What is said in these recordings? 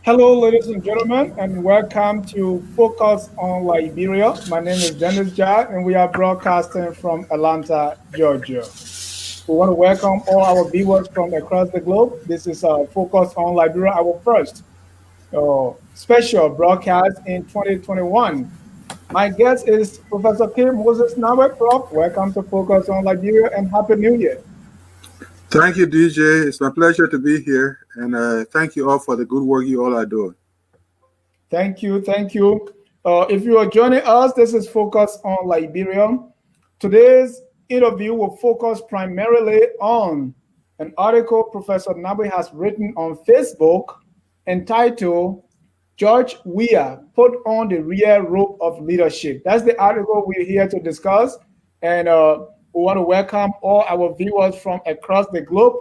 Hello, ladies and gentlemen, and welcome to Focus on Liberia. My name is Dennis Jad, and we are broadcasting from Atlanta, Georgia. We want to welcome all our viewers from across the globe. This is Focus on Liberia, our first special broadcast in 2021. My guest is Professor K. Moses Nawe. Prof. Welcome to Focus on Liberia and Happy New Year. Thank you, DJ. It's my pleasure to be here, and thank you all for the good work you all are doing. Thank you. Thank you. If you are joining us, this is Focus on Liberia. Today's interview will focus primarily on an article Professor Nagbe has written on Facebook entitled George Weah Put on the Real Robe of Leadership. That's the article we're here to discuss. And we want to welcome all our viewers from across the globe.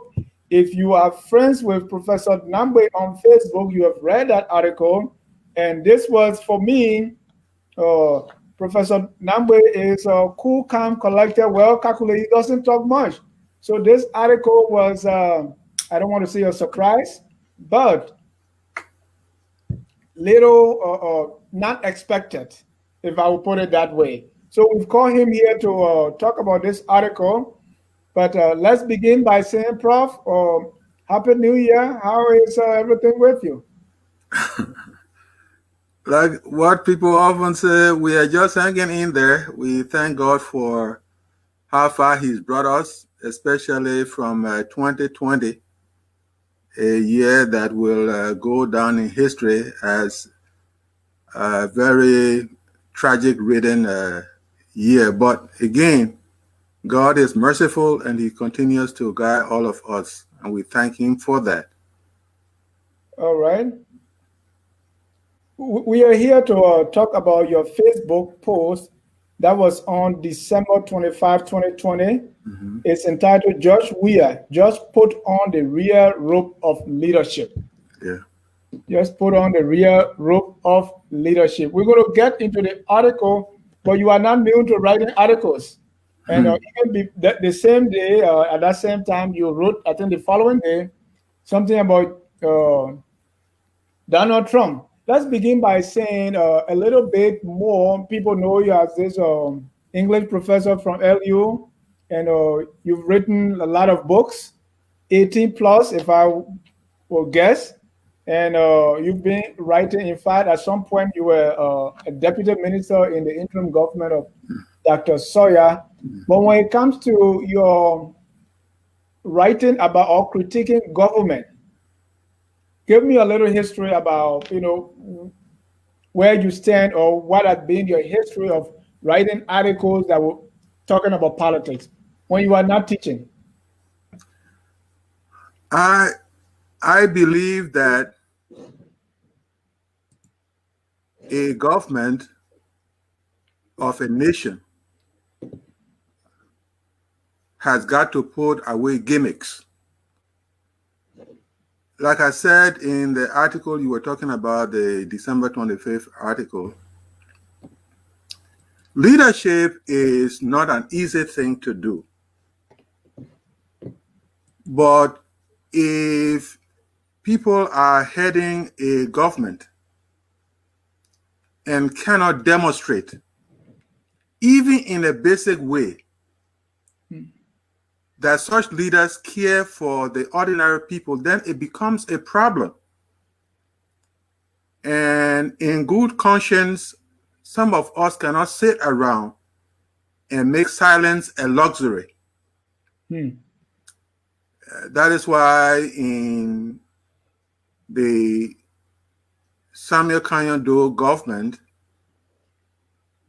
If you are friends with Professor Nagbe on Facebook, you have read that article. And this was for me. Professor Nagbe is cool, calm, collected, well calculated. He doesn't talk much. So this article was, I don't want to say a surprise, but little not expected, if I would put it that way. So we've called him here to talk about this article. But let's begin by saying, Prof, Happy New Year. How is everything with you? Like what people often say, we are just hanging in there. We thank God for how far He's brought us, especially from 2020, a year that will go down in history as a very tragic ridden year. But again, God is merciful and He continues to guide all of us, and we thank Him for that. All right. We are here to talk about your Facebook post that was on December 25, 2020. Mm-hmm. It's entitled George Weah Just Put on the Real Robe of Leadership. Yeah. Just put on the real robe of leadership. We're going to get into the article, but you are not new to writing articles. And even the same day, at that same time, you wrote, I think the following day, something about Donald Trump. Let's begin by saying a little bit more. People know you as this English professor from LU, and you've written a lot of books, 18 plus, if I will guess. And you've been writing. In fact, at some point, you were a deputy minister in the interim government of Dr. Sawyer. But when it comes to your writing about or critiquing government, give me a little history about, where you stand or what has been your history of writing articles that were talking about politics when you are not teaching. I believe that a government of a nation has got to put away gimmicks. Like I said in the article you were talking about, the December 25th article, leadership is not an easy thing to do. But if people are heading a government and cannot demonstrate, even in a basic way, that such leaders care for the ordinary people, then it becomes a problem. And in good conscience, some of us cannot sit around and make silence a luxury. That is why in the Samuel Canyon Doe government,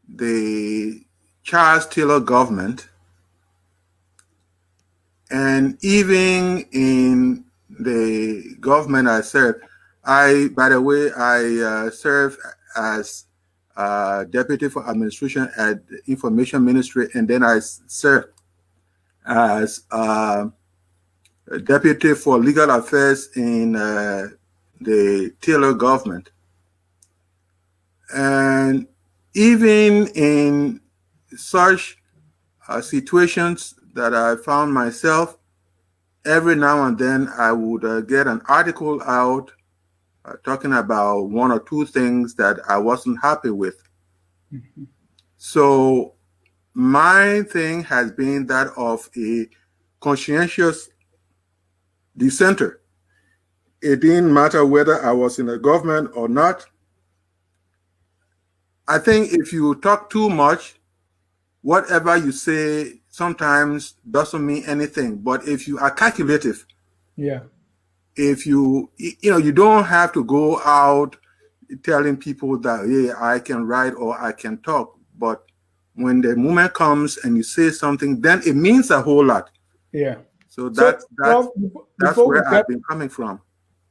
the Charles Taylor government, and even in the government I served, by the way, I served as Deputy for Administration at the Information Ministry, and then I served as Deputy for Legal Affairs in the Taylor government. And even in such situations that I found myself, every now and then I would get an article out talking about one or two things that I wasn't happy with. Mhm. So my thing has been that of a conscientious dissenter. It didn't matter whether I was in the government or not. I think if you talk too much, whatever you say sometimes doesn't mean anything. But if you are calculative, Yeah. if you don't have to go out telling people that, hey, I can write or I can talk. But when the moment comes and you say something, then it means a whole lot. Yeah. So So, Prof, that's before we where get I've been coming from.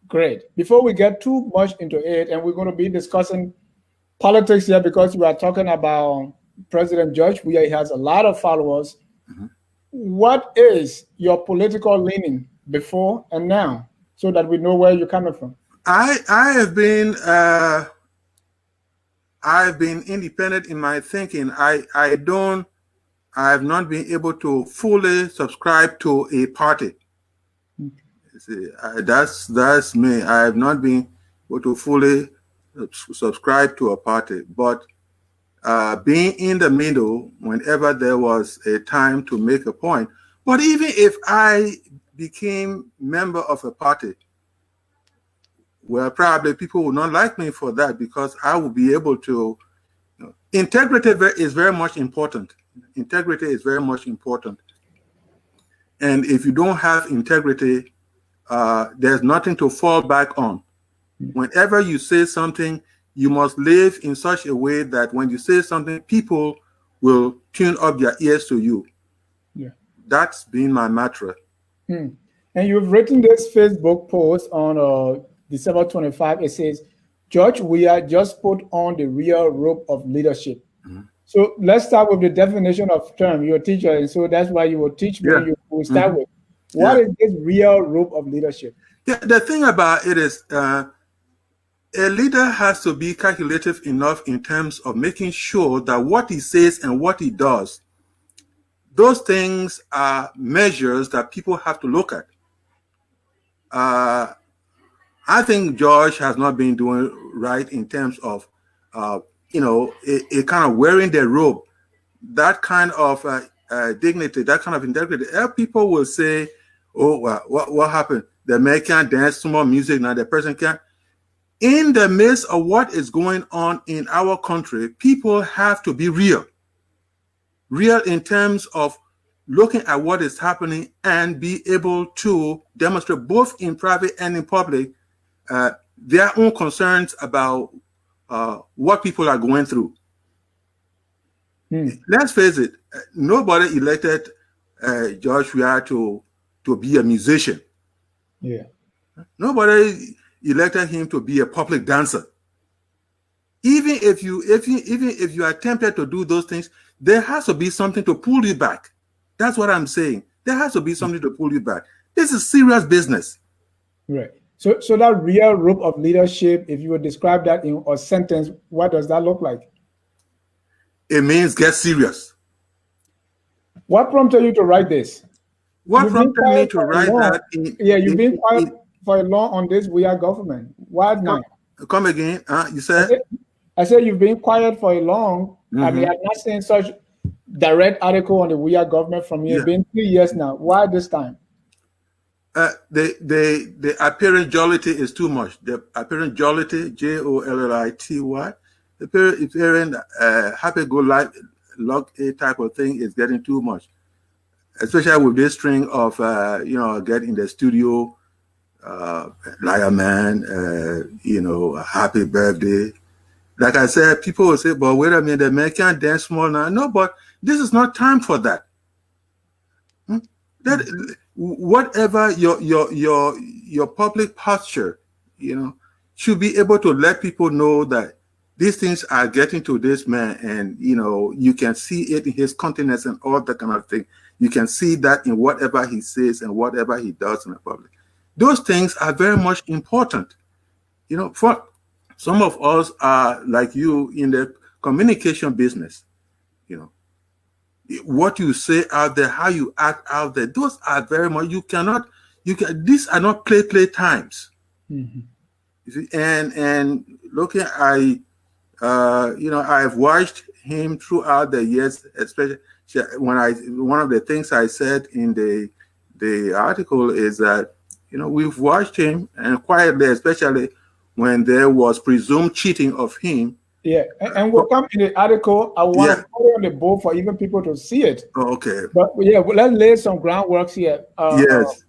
great, before we get too much into it, and we're going to be discussing politics here because we are talking about President George Weah. He has a lot of followers. Mhm. What is your political leaning before and now, so that we know where you're coming from? I've been independent in my thinking. I have not been able to fully subscribe to a party. See, that's me. I have not been able to fully subscribe to a party, but being in the middle whenever there was a time to make a point. But even if I became member of a party, well, probably people would not like me for that because I will be able to. Integrity is very much important. Integrity is very much important. And if you don't have integrity, there's nothing to fall back on. Whenever you say something, you must live in such a way that when you say something, people will tune up their ears to you. Yeah. That's been my mantra. And you've written this Facebook post on December 25. It says, George Weah just put on the real robe of leadership. Mhm. So let's start with the definition of term. You're a teacher, and so that's why you will teach me. Yeah. You will start with what Yeah. is this real robe of leadership? Yeah. The thing about it is, a leader has to be calculative enough in terms of making sure that what he says and what he does, those things are measures that people have to look at. I think George has not been doing right in terms of, a kind of wearing the robe, that kind of dignity, that kind of integrity. People will say, "Oh, well, what happened? The man can't dance to more music now. The person can't." In the midst of what is going on in our country, people have to be real in terms of looking at what is happening and be able to demonstrate both in private and in public their own concerns about what people are going through. Let's face it, nobody elected George Weah to be a musician. Yeah. Nobody elected him to be a public dancer. Even if you are tempted to do those things, there has to be something to pull you back. That's what I'm saying. There has to be something to pull you back. This is serious business. Right. So that real robe of leadership, if you would describe that in a sentence, what does that look like? It means get serious. What prompted you to write this? What You've been prompted me quiet to for a write long. that? You've been quiet for a long on this Weah government. Why now? Come again? You I said? said you've been quiet for a long. I mean, I've not seen such direct article on the Weah government from you. Yeah. It's been 3 years now. Why this time? The apparent jollity is too much. The apparent jollity, Jollity, the apparent happy-go-lucky type of thing is getting too much, especially with this string of get in the studio, liar man, happy birthday. Like I said, people will say, "But wait a minute, the man can't dance small now." No, but this is not time for that. That whatever your public posture, should be able to let people know that these things are getting to this man, and you can see it in his countenance and all that kind of thing. You can see that in whatever he says and whatever he does in the public. Those things are very much important. For some of us are like you in the communication business. What you say out there, how you act out there, those are very much, these are not play times. You see, and looking, I've watched him throughout the years, especially when one of the things I said in the article is that, we've watched him, and quietly, especially when there was presumed cheating of him. Yeah, and we'll come in the article. I want to put it on the board for even people to see it. Oh, okay. But yeah, let's lay some groundworks here. Yes.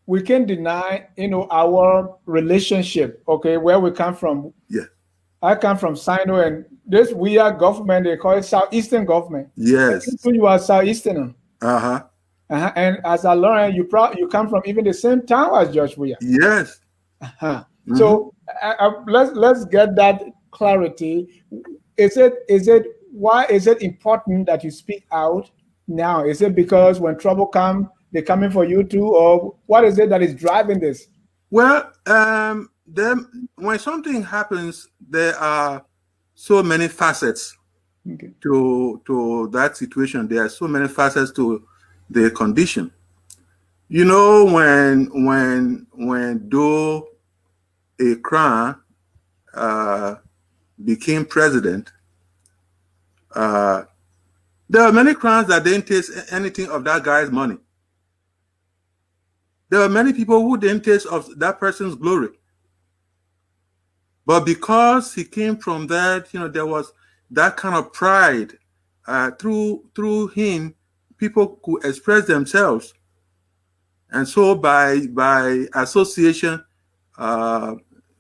We can deny, our relationship. Okay, where we come from. Yeah. I come from Sino, and this Weah government, they call it Southeastern government. Yes. You are Southeastern. Uh-huh. And as I learned, you come from even the same town as Judge Weah. Yes. So let's get that clarity. Why is it important that you speak out now? Is it because when trouble comes, they're coming for you too, or what is it that is driving this? Well, when something happens, there are so many facets to that situation. There are so many facets to the condition. When Doe Akran became president, there are many crowns that didn't taste anything of that guy's money. There are many people who didn't taste of that person's glory. But because he came from that, there was that kind of pride. Through him, people could express themselves. And so by association,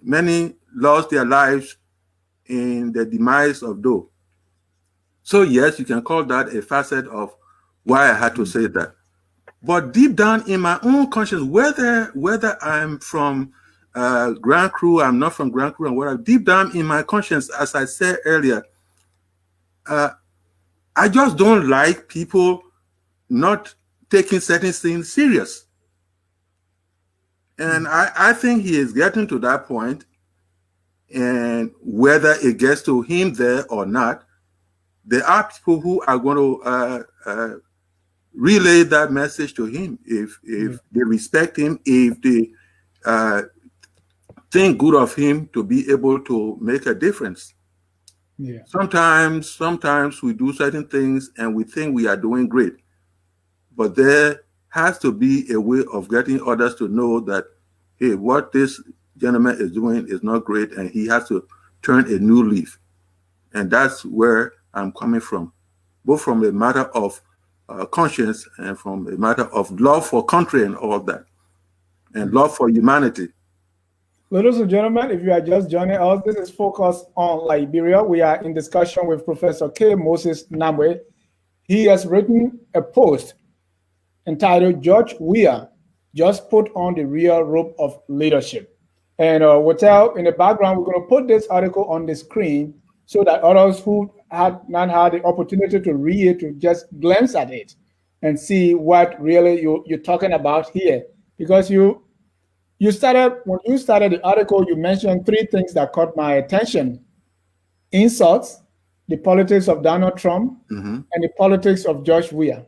many lost their lives in the demise of Doe. So yes, you can call that a facet of why I had to say that. But deep down in my own conscience, whether I'm from Grand Cru, I'm not from Grand Cru, and whatever, deep down in my conscience, as I said earlier, I just don't like people not taking certain things serious. And I think he is getting to that point, and whether it gets to him there or not, there are people who are going to relay that message to him if they respect him, if they think good of him to be able to make a difference. Yeah. Sometimes we do certain things and we think we are doing great, but there has to be a way of getting others to know that, hey, what this gentleman is doing is not great, and he has to turn a new leaf. And that's where I'm coming from, both from a matter of conscience and from a matter of love for country and all that, and love for humanity. Ladies and gentlemen, if you are just joining us, this is Focus on Liberia. We are in discussion with Professor K. Moses Nagbe. He has written a post entitled Judge Weah Just Put on the Real Robe of Leadership. And in the background, we're going to put this article on the screen so that others who have not had the opportunity to read it to just glance at it and see what really you're talking about here. Because when you started the article, you mentioned three things that caught my attention: insults, the politics of Donald Trump, and the politics of Judge Weah.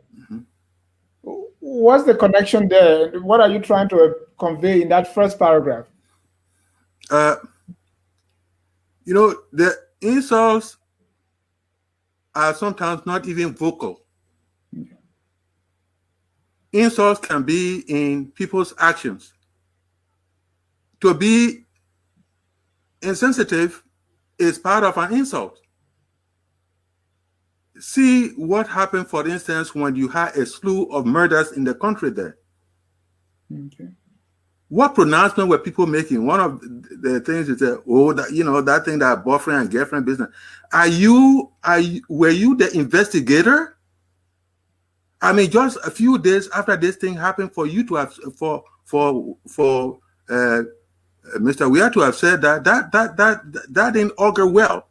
What's the connection there? What are you trying to convey in that first paragraph? The insults are sometimes not even vocal. Insults can be in people's actions. To be insensitive is part of an insult. See what happened, for instance, when you had a slew of murders in the country there. Okay. What pronouncement were people making? One of the things is that, that thing, that boyfriend and girlfriend business. Were you the investigator? I mean, just a few days after this thing happened, for you to have Mr. Weah to have said that didn't augur well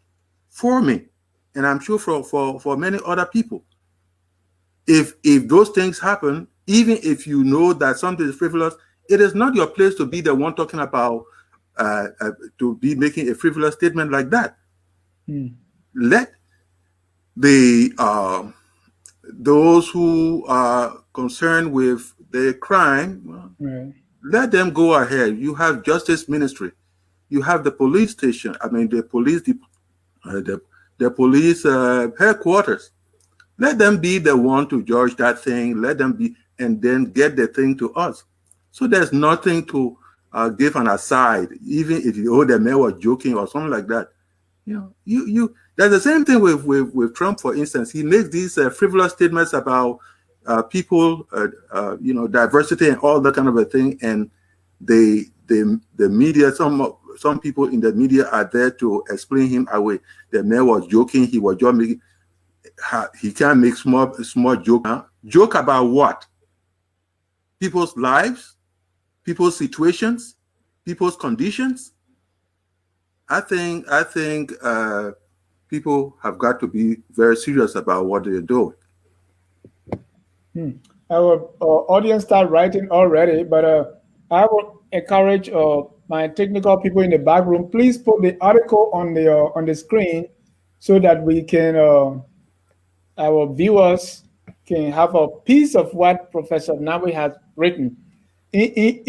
for me, and I'm sure for many other people. If those things happen, even if you know that something is frivolous, it is not your place to be the one talking about to be making a frivolous statement like that. Let those who are concerned with the crime, Let them go ahead. You have justice ministry. You have the police station. I mean, the police, the police headquarters. Let them be the one to judge that thing. Let them be, and then get the thing to us. So there's nothing to give an aside, even if the man was joking or something like that. You. There's the same thing with Trump, for instance. He makes these frivolous statements about people, diversity and all that kind of a thing, and the media, some people in the media are there to explain him away. The man was joking. He was just making. He can't make small joke. Huh? Joke about what? People's lives, people's situations, people's conditions. I think people have got to be very serious about what they're doing. Our audience start writing already, but I would encourage my technical people in the back room. Please put the article on the screen so that we can our viewers can have a piece of what Professor Nagbe has written in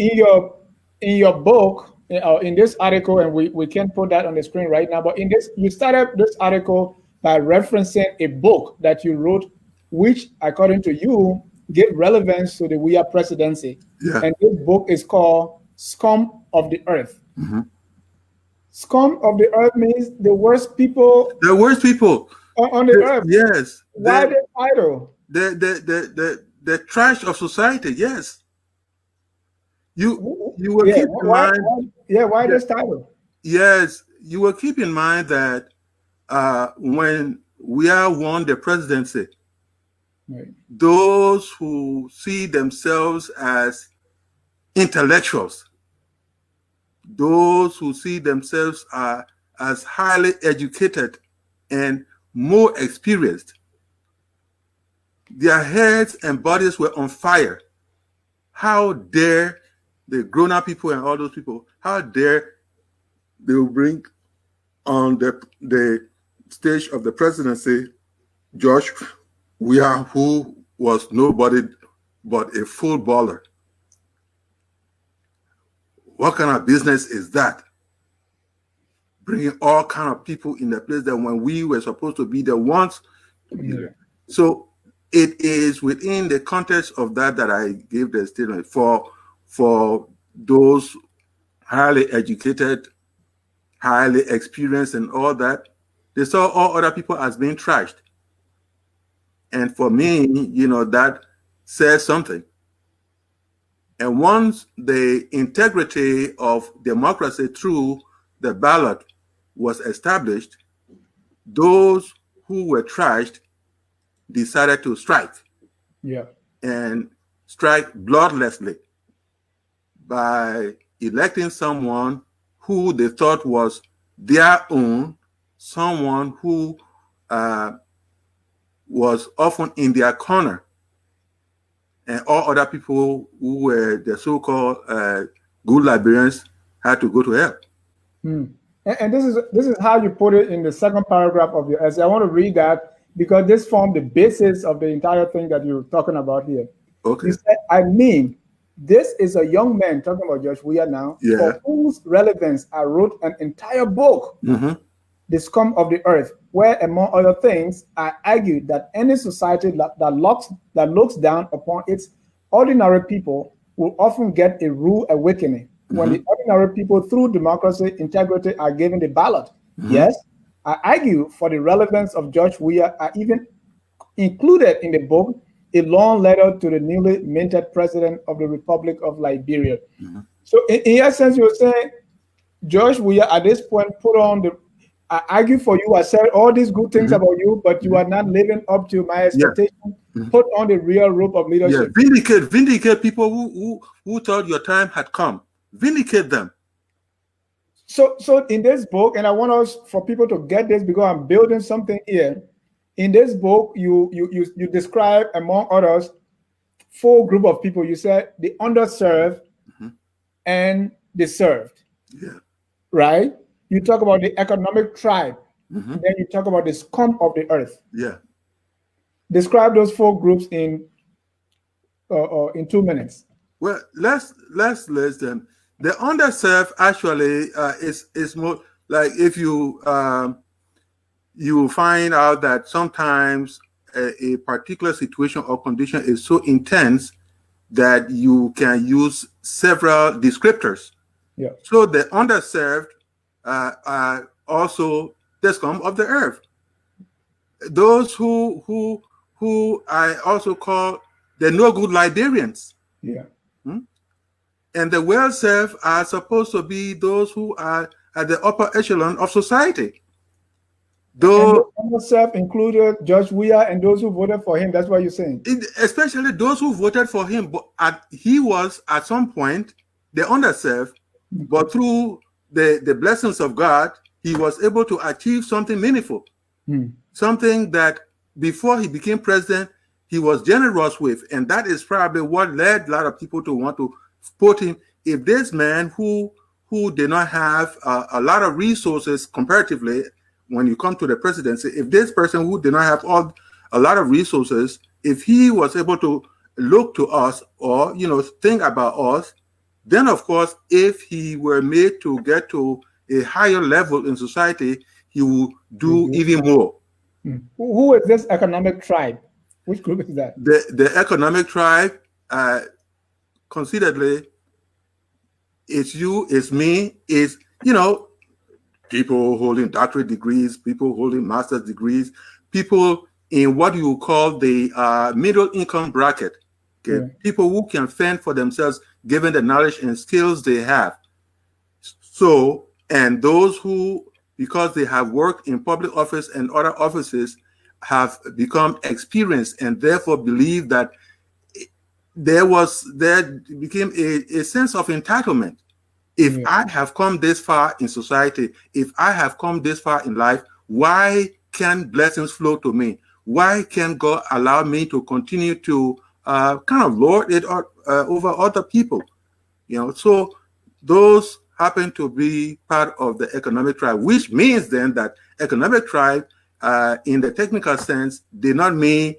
your book. In this article, and we can't put that on the screen right now, but in this, you started this article by referencing a book that you wrote, which, according to you, gave relevance to the Weah presidency. Yeah. And this book is called Scum of the Earth. Mm-hmm. Scum of the Earth means the worst people. The worst people on the earth. Yes. Why the title? The trash of society. Yes. You will keep in mind. Why this title? Yes, you will keep in mind that when Weah won the presidency, right, those who see themselves as intellectuals, those who see themselves as highly educated and more experienced, their heads and bodies were on fire. How dare the grown-up people and all those people, how dare they will bring on the stage of the presidency George Weah, who was nobody but a full baller. What kind of business is that? Bringing all kind of people in the place that when we were supposed to be the ones to be there. So it is within the context of that I gave the statement for those highly educated, highly experienced and all that. They saw all other people as being trashed. And for me, that says something. And once the integrity of democracy through the ballot was established, those who were trashed decided to strike. Yeah. And strike bloodlessly by electing someone who they thought was their own, someone who was often in their corner, and all other people who were the so-called good Liberians had to go to hell. And this is how you put it in the second paragraph of your essay. I want to read that because this formed the basis of the entire thing that you're talking about here. Okay. You said, I mean, this is a young man, talking about George Weah now, for whose relevance I wrote an entire book, The Scum of the Earth, where, among other things, I argued that any society that looks down upon its ordinary people will often get a rude awakening when the ordinary people, through democracy, integrity, are given the ballot. Yes, I argue for the relevance of George Weah. I even included in the book a long letter to the newly minted president of the Republic of Liberia. So in essence, you're saying George Weah at this point put on the, I argue for you, I said all these good things about you, but you are not living up to my expectation. Put on the real rope of leadership. Vindicate people who thought your time had come. Vindicate them. So in this book, and I want us for people to get this because I'm building something here. In this book, you describe, among others, 4 group of people. You said the underserved and the served. Yeah. Right? You talk about the economic tribe. Then you talk about the scum of the earth. Yeah. Describe those 4 groups in 2 minutes. Well, let's list them. The underserved actually is more like if you find out that sometimes a particular situation or condition is so intense that you can use several descriptors. Yeah. So the underserved are also the scum of the earth. Those who I also call the no good Liberians. Yeah. Hmm? And the well-served are supposed to be those who are at the upper echelon of society. And Though, yourself included Judge Weah and those who voted for him. That's what you're saying. especially those who voted for him, but he was at some point the underserved, but through the blessings of God, he was able to achieve something meaningful, something that before he became president, he was generous with. And that is probably what led a lot of people to want to put him. If this man who did not have a lot of resources comparatively, when you come to the presidency, if this person who did not have a lot of resources, if he was able to look to us or think about us, then of course, if he were made to get to a higher level in society, he will do even more. Who is this economic tribe? Which group is that? The economic tribe, consideredly, it's you, it's me, it's people holding doctorate degrees, people holding master's degrees, people in what you call the middle income bracket. Okay, people who can fend for themselves given the knowledge and skills they have. So, and those who, because they have worked in public office and other offices, have become experienced and therefore believe that there became a sense of entitlement. If I have come this far in society, if I have come this far in life, why can't blessings flow to me? Why can't God allow me to continue to kind of lord it over other people? So those happen to be part of the economic tribe, which means then that economic tribe, in the technical sense, did not mean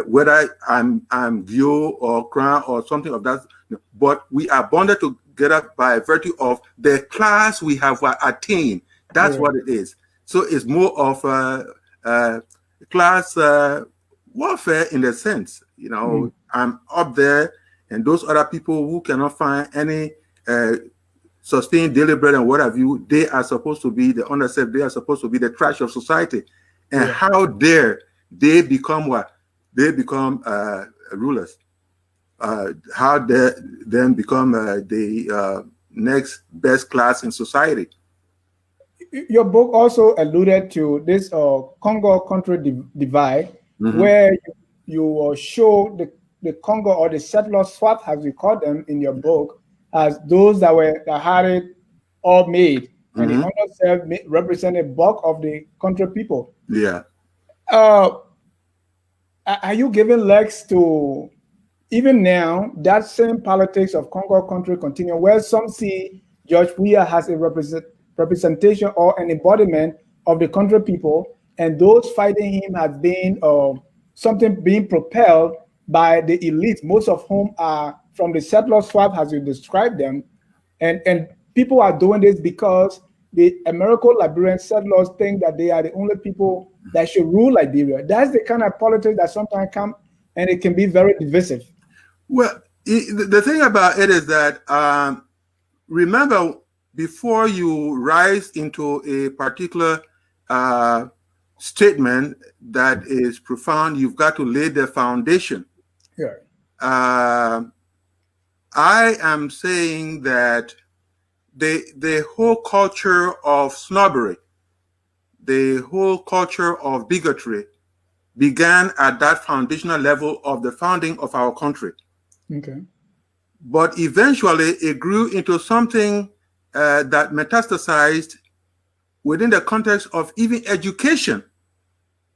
whether I'm Vio or Crown or something of that, but we are bonded together by virtue of the class we have attained. That's what it is. So it's more of a class warfare in the sense, I'm up there, and those other people who cannot find any sustained daily bread and what have you, they are supposed to be the underserved. They are supposed to be the trash of society. And how dare they become what? They become rulers. How dare them become the next best class in society? Your book also alluded to this Congo country divide, where you show the Congo or the settler swap, as you call them in your book, as those that had it all made, and the underserved represent a bulk of the country people. Yeah. Are you giving legs to even now that same politics of Congo country continue, where some see George Weah has a representation or an embodiment of the country people, and those fighting him has been something being propelled by the elite, most of whom are from the settler swap, as you described them, and people are doing this because the Americo-Liberian settlers think that they are the only people that should rule Liberia. That's the kind of politics that sometimes come, and it can be very divisive. Well, the thing about it is that remember, before you rise into a particular statement that is profound, you've got to lay the foundation. Yeah. I am saying that the whole culture of snobbery, the whole culture of bigotry began at that foundational level of the founding of our country. Okay. But eventually it grew into something that metastasized within the context of even education.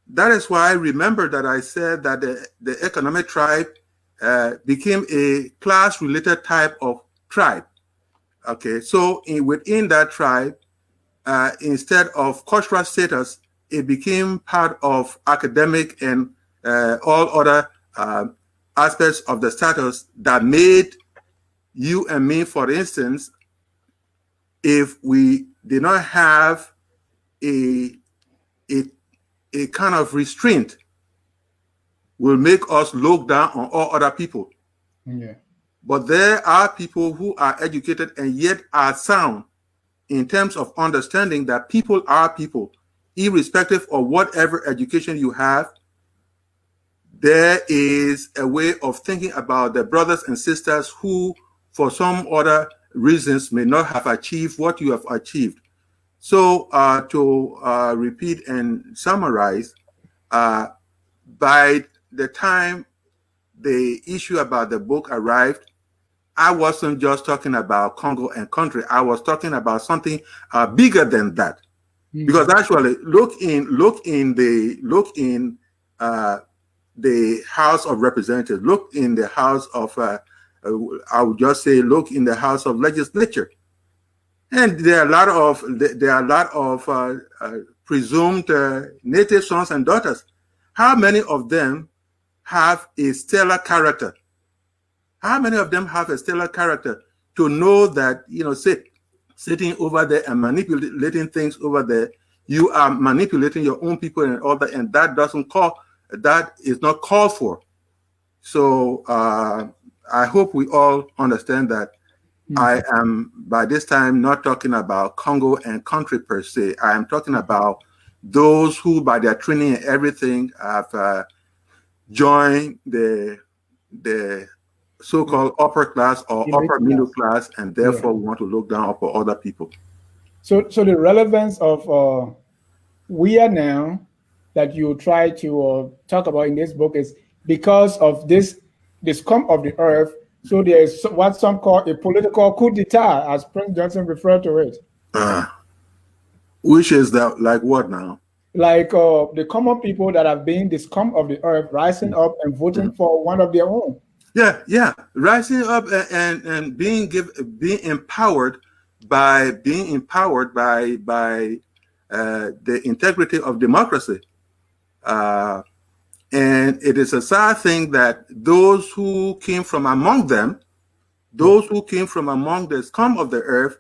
That is why I remember that I said that the economic tribe became a class-related type of tribe. Okay, so within that tribe, instead of cultural status, it became part of academic and all other aspects of the status that made you and me, for instance, if we did not have a, a, a kind of restraint, will make us look down on all other people. Yeah. But there are people who are educated and yet are sound in terms of understanding that people are people, irrespective of whatever education you have. There is a way of thinking about the brothers and sisters who, for some other reasons, may not have achieved what you have achieved. So to repeat and summarize, by the time the issue about the book arrived, I wasn't just talking about Congo and country. I was talking about something bigger than that. Because actually, look in the House of Representatives. Look in the House of I would just say look in the House of Legislature, and there are a lot of presumed native sons and daughters. How many of them have a stellar character? How many of them have a stellar character to know that, sitting over there and manipulating things over there, you are manipulating your own people and all that, and that is not called for. So I hope we all understand that I am, by this time, not talking about Congo and country per se. I am talking about those who, by their training and everything, have joined the so-called upper class or upper middle class, and therefore we want to look down upon other people. So the relevance of Weah now that you try to talk about in this book is because of this scum of the earth. So there is what some call a political coup d'etat, as Prince Johnson referred to it. Which is that, like what now? Like the common people that have been the scum of the earth rising up and voting for one of their own. Yeah, rising up and being empowered by the integrity of democracy. And it is a sad thing that those who came from among them, those who came from among the scum of the earth,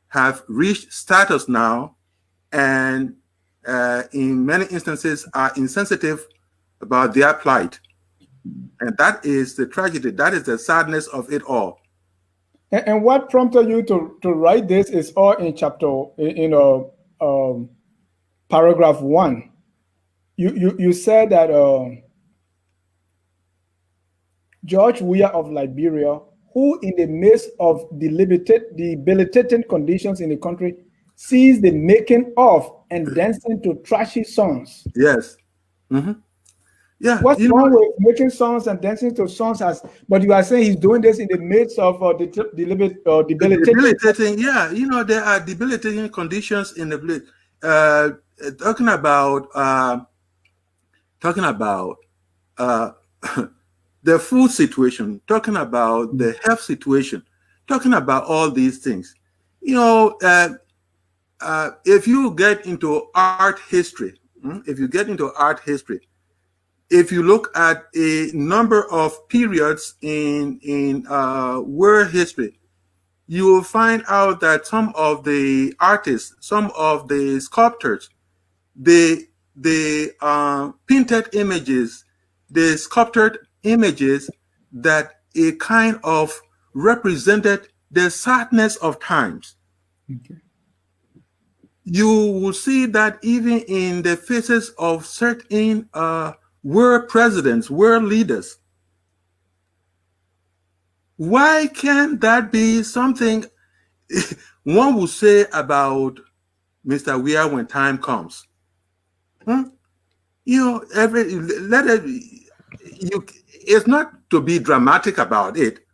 have reached status now, and in many instances are insensitive about their plight. And that is the tragedy. That is the sadness of it all. And what prompted you to write this is all in chapter, paragraph 1. You said that George Weah of Liberia, who in the midst of debilitating conditions in the country, sees the making of and dancing to trashy songs. Yes. Mm-hmm. Yeah. What's wrong with making songs and dancing to songs? But you are saying he's doing this in the midst of debilitating. Yeah, there are debilitating conditions in the village. Talking about the food situation, talking about the health situation, talking about all these things. If you get into art history, if you look at a number of periods in world history, you will find out that some of the artists, some of the sculptors, they painted images, they sculpted images that a kind of represented the sadness of times. Okay. You will see that even in the faces of certain world presidents, world leaders. Why can't that be something one will say about Mr. Weah when time comes? It's not to be dramatic about it,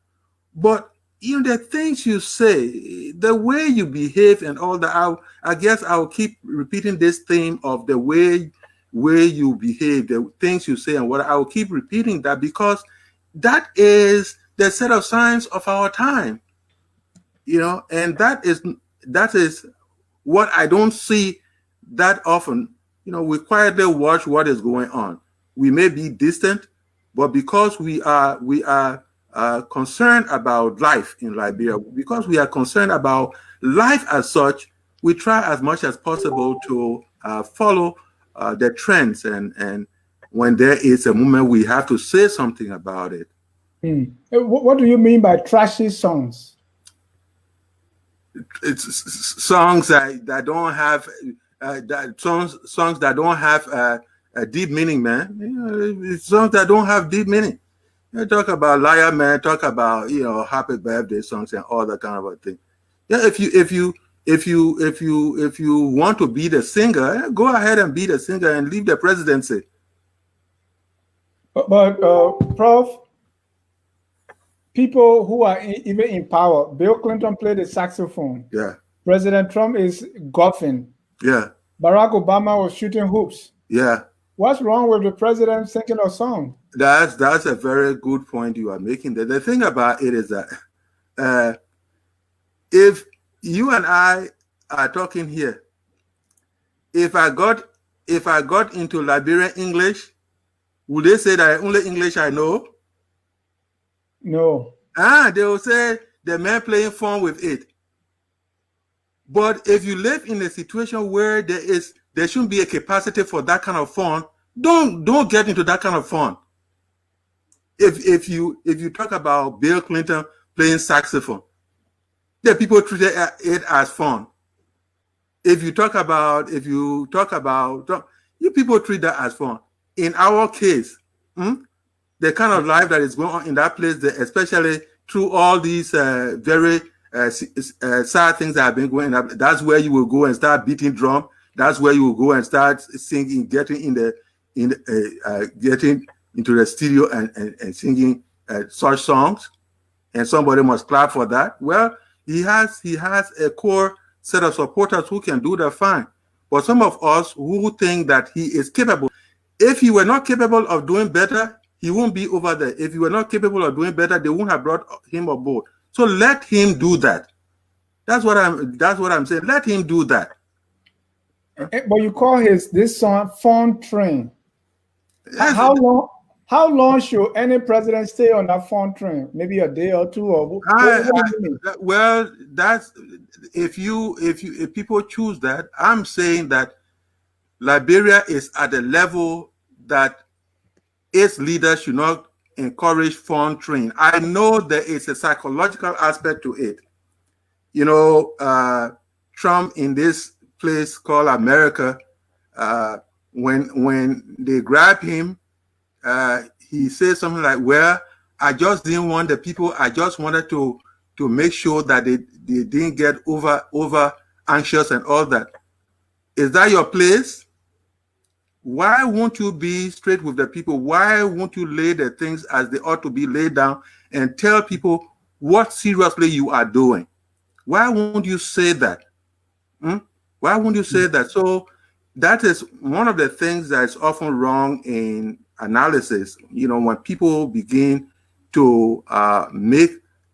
but the things you say, the way you behave and all that, I guess I'll keep repeating this theme of the way you behave, the things you say and what I will keep repeating that, because that is the set of signs of our time, and that is what I don't see that often. We quietly watch what is going on. We may be distant, but because we are concerned about life in Liberia. Because we are concerned about life as such, we try as much as possible to follow the trends. And when there is a moment, we have to say something about it. What do you mean by trashy songs? It's songs that don't have songs that don't have a deep meaning, man. It's songs that don't have deep meaning. You talk about liar, man. Talk about happy birthday songs and all that kind of a thing. Yeah, if you want to be the singer, go ahead and be the singer and leave the presidency. But Prof, people who are even in power, Bill Clinton played the saxophone. Yeah. President Trump is golfing. Yeah. Barack Obama was shooting hoops. Yeah. What's wrong with the president singing a song? That's a very good point you are making. The thing about it is that if you and I are talking here, if I got into Liberian English, would they say that only English I know? No. They will say the man playing fun with it. But if you live in a situation where there shouldn't be a capacity for that kind of fun, don't get into that kind of fun. If you talk about Bill Clinton playing saxophone, the people treat it as fun. If you talk about you people treat that as fun. In our case, the kind of life that is going on in that place, especially through all these very sad things that have been going up, that's where you will go and start beating drum. That's where you will go and start singing, getting into the studio and singing such songs, and somebody must clap for that. Well, he has a core set of supporters who can do that fine. But some of us who think that he is capable, if he were not capable of doing better, he won't be over there. If he were not capable of doing better, they wouldn't have brought him aboard. So let him do that. That's what I'm saying. Let him do that. But you call this song "Fun Train." Yes. How long should any president stay on that fun train? Maybe a day or two, or well, that's if people choose that. I'm saying that Liberia is at a level that its leaders should not encourage fun train. I know there is a psychological aspect to it. Trump in this place called America, when they grab him, he says something like, well, I just didn't want the people, I just wanted to make sure that they didn't get over anxious and all that. Is that your place? Why won't you be straight with the people? Why won't you lay the things as they ought to be laid down and tell people what seriously you are doing? Why won't you say that? Why won't you say that? So that is one of the things that is often wrong in analysis. When people begin to make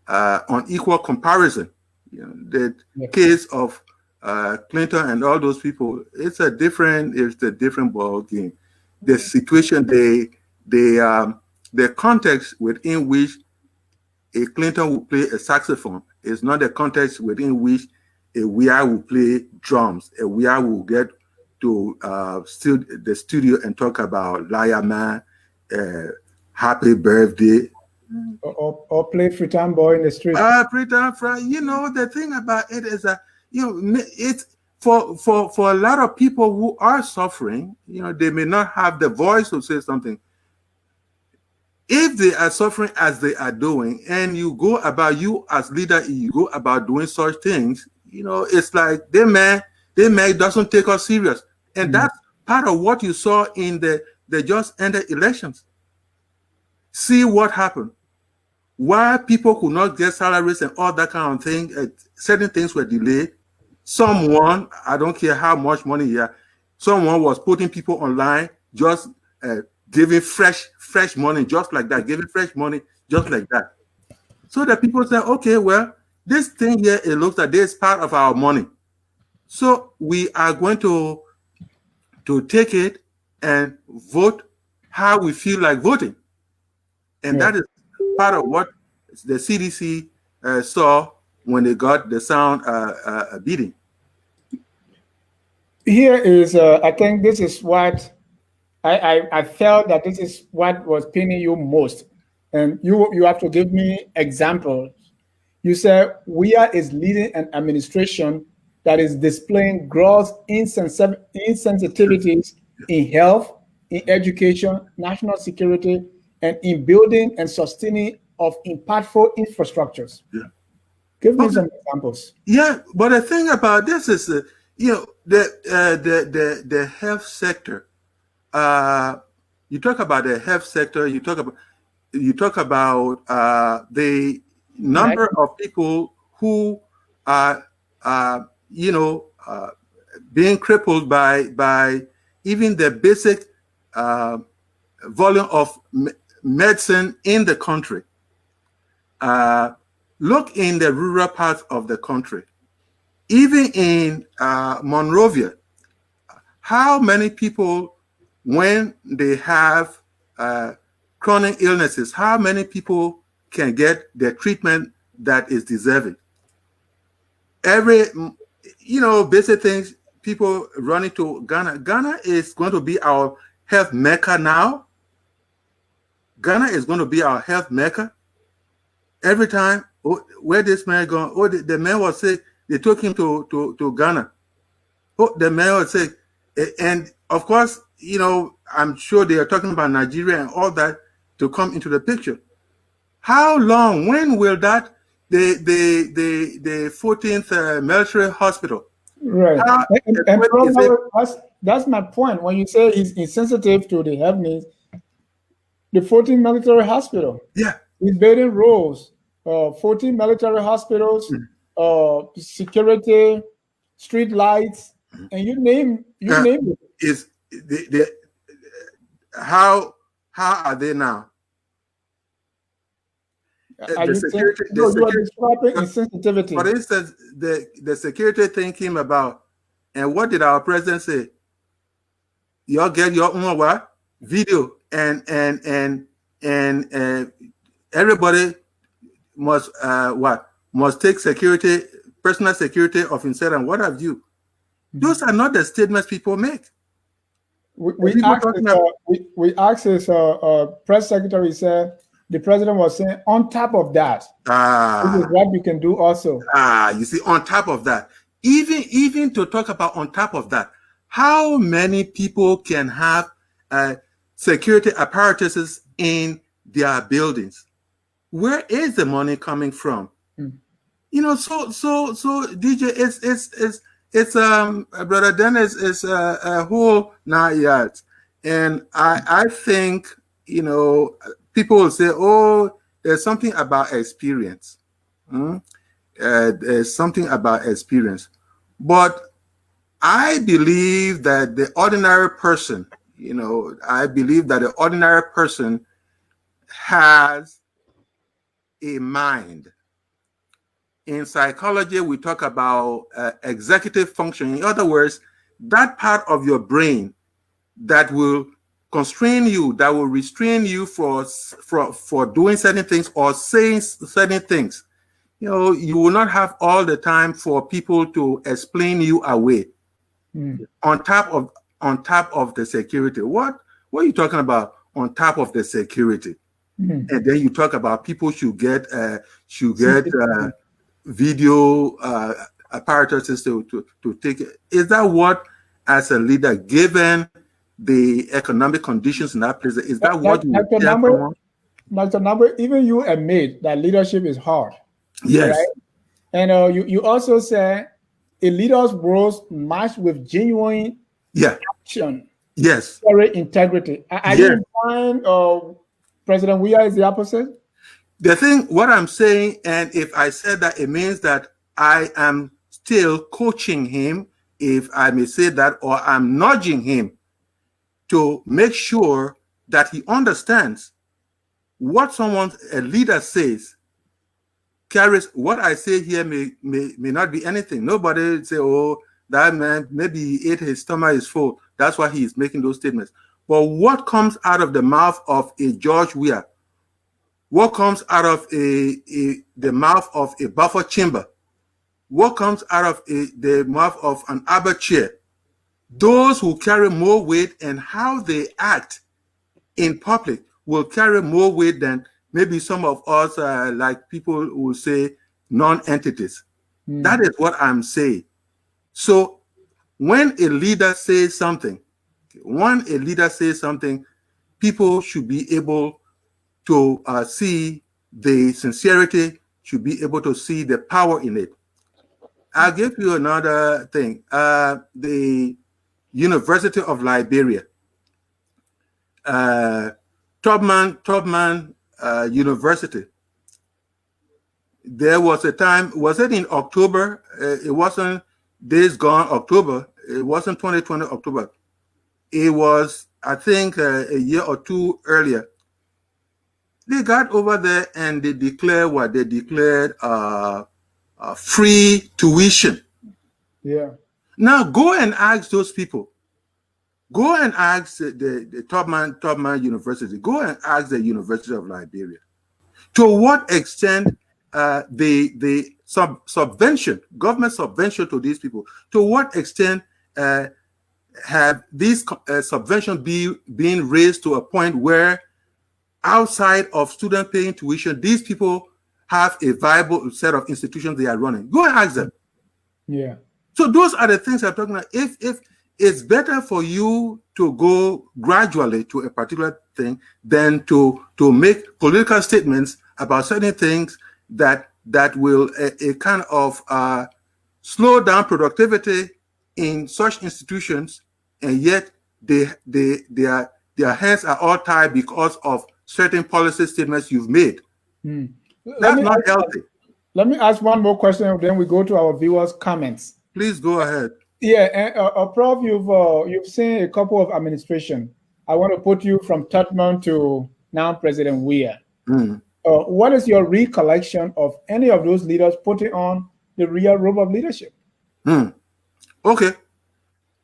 unequal comparison, the case of Clinton and all those people, it's a different ball game. The situation, the context within which a Clinton will play a saxophone is not the context within which a Weah will play drums. A Weah will get to the studio and talk about Liar Man, Happy Birthday. Or play Freetown Boy in the street. Freetown Fry. The thing about it is that, it's for a lot of people who are suffering, they may not have the voice to say something. If they are suffering as they are doing, and you as leader, you go about doing such things, it's like they may doesn't take us serious. And that's part of what you saw in the just ended elections. See what happened. Why people could not get salaries and all that kind of thing. Certain things were delayed. Someone, I don't care how much money here, someone was putting people online, just giving fresh money, just like that, giving fresh money, just like that. So that people say, okay, well, this thing here, it looks like this is part of our money. So we are going to take it and vote how we feel like voting. And that is part of what the CDC saw when they got the sound beating. Here is, I think this is what I felt that this is what was paining you most. And you have to give me examples. You said Weah is leading an administration that is displaying gross insensitivities in health, in education, national security, and in building and sustaining of impactful infrastructures. Yeah. Give me some examples. Yeah, but the thing about this is, the health sector. You talk about the health sector. You talk about the number of people who are being crippled by even the basic volume of medicine in the country. Look in the rural parts of the country, even in Monrovia. How many people, when they have chronic illnesses, how many people can get the treatment that is deserving? Every, basic things, people running to Ghana. Ghana is going to be our health mecca now. Ghana is going to be our health mecca. Every time, where this man going? Oh, the man was sick. They took him to Ghana. Oh, the man was sick. And of course, I'm sure they are talking about Nigeria and all that to come into the picture. How long? When will that the 14th military hospital? Right. And that's my point. When you say he's insensitive to the health needs, the 14th military hospital. Yeah. He's building roads, 14 military hospitals, security, street lights, and you name it. Is how are they now? You are describing insensitivity. For instance, the security thing came about, and what did our president say? Y'all get your own what? Video and everybody must must take security, personal security of himself and what have you. Those are not the statements people make. We asked his press secretary, said the president was saying on top of that, this is what we can do also. You see, on top of that, even to talk about on top of that, how many people can have security apparatuses in their buildings? Where is the money coming from? So DJ, it's Brother Dennis is a whole 9 yards, and I think people will say, oh, there's something about experience. There's something about experience, but I believe that the ordinary person, has a mind. In psychology, we talk about executive function. In other words, that part of your brain that will constrain you, that will restrain you for doing certain things or saying certain things. You will not have all the time for people to explain you away. On top of the security. What are you talking about on top of the security? And then you talk about people should get video apparatuses to take it. Is that what, as a leader, given the economic conditions in that place, is that what you would tell someone? Dr. Nagbe, even you admit that leadership is hard. Yes. Right? And you also say a leader's words matched with genuine action. Yes. Integrity. Are you implying President Weah is the opposite? What I'm saying, and if I said that, it means that I am still coaching him, if I may say that, or I'm nudging him to make sure that he understands what a leader says carries. What I say here may not be anything. Nobody say, oh, that man, maybe he ate, his stomach is full. That's why he's making those statements. But what comes out of the mouth of a George Weah, What comes out of the mouth of a buffer chamber? What comes out of the mouth of an arbor chair? Those who carry more weight and how they act in public will carry more weight than maybe some of us, like people who say non-entities. That is what I'm saying. So when a leader says something, people should be able to see the sincerity, should be able to see the power in it. I'll give you another thing. The University of Liberia, Tubman University. There was a time, was it in October? It wasn't days gone October. It wasn't 2020 October. It was, I think, a year or two earlier. They got over there and they declared what they declared free tuition. Yeah. Now go and ask those people. Go and ask the Tubman University. Go and ask the University of Liberia. To what extent the subvention, government subvention to these people, to what extent have these subventions been raised to a point where outside of student paying tuition, these people have a viable set of institutions they are running? Go and ask them. Yeah. So those are the things I'm talking about. If it's better for you to go gradually to a particular thing than to make political statements about certain things that will a kind of slow down productivity in such institutions, and yet their hands are all tied because of certain policy statements you've made. That's not healthy. Let me ask one more question, and then we go to our viewers' comments. Please go ahead. Yeah, Prof, you've seen a couple of administration. I want to put you from Tubman to now President Weah. What is your recollection of any of those leaders putting on the real robe of leadership? Okay.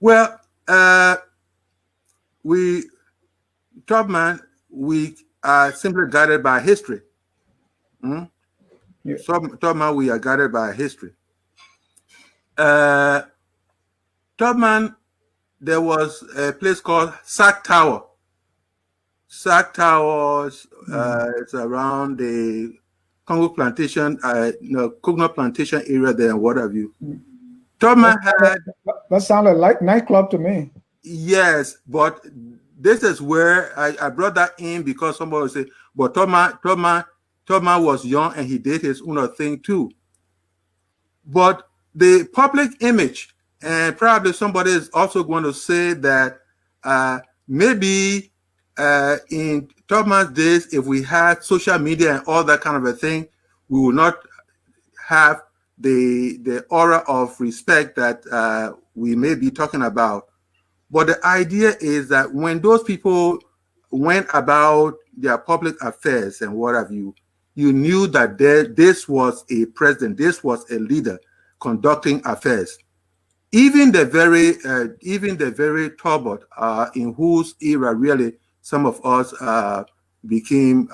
Well, Tubman, we are simply guided by history. Yeah. Tubman, we are guided by history. Tubman, there was a place called Sack Tower. Sack Tower, it's around the Congo plantation, Congo plantation area there, and what have you. Tubman had... That sounded like nightclub to me. Yes, but this is where I brought that in because somebody would say, but Tubman was young and he did his own thing too. But the public image, and probably somebody is also going to say that maybe in Tubman's days, if we had social media and all that kind of a thing, we would not have the aura of respect that we may be talking about. But the idea is that when those people went about their public affairs and what have you, you knew that this was a president, this was a leader conducting affairs. Even the very turbot, in whose era really some of us became,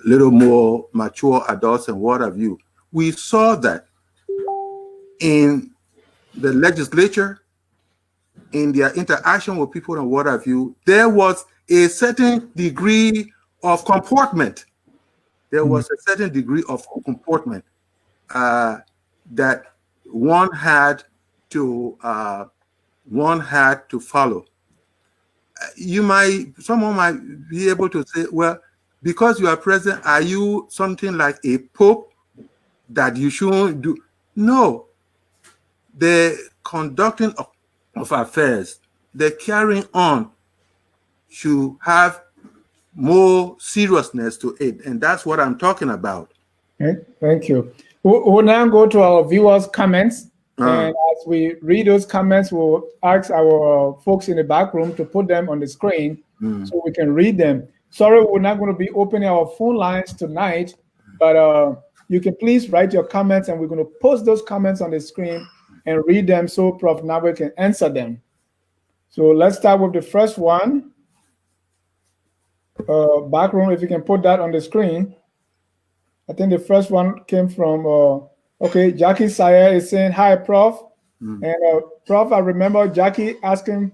little more mature adults and what have you. We saw that in the legislature, in their interaction with people and what have you, there was a certain degree of comportment. There was a certain degree of comportment that one had to follow. Someone might be able to say, well, because you are president, are you something like a pope that you shouldn't do? No. The conducting of affairs, the carrying on should have more seriousness to it. And that's what I'm talking about. Okay, thank you. We'll now go to our viewers' comments. And as we read those comments, we'll ask our folks in the back room to put them on the screen so we can read them. Sorry, we're not going to be opening our phone lines tonight, but you can please write your comments, and we're going to post those comments on the screen and read them so Prof. Nagbe can answer them. So let's start with the first one. background, if you can put that on the screen. I think the first one came from, okay, Jackie Sayer is saying, hi, Prof. Mm. And Prof, I remember Jackie asking,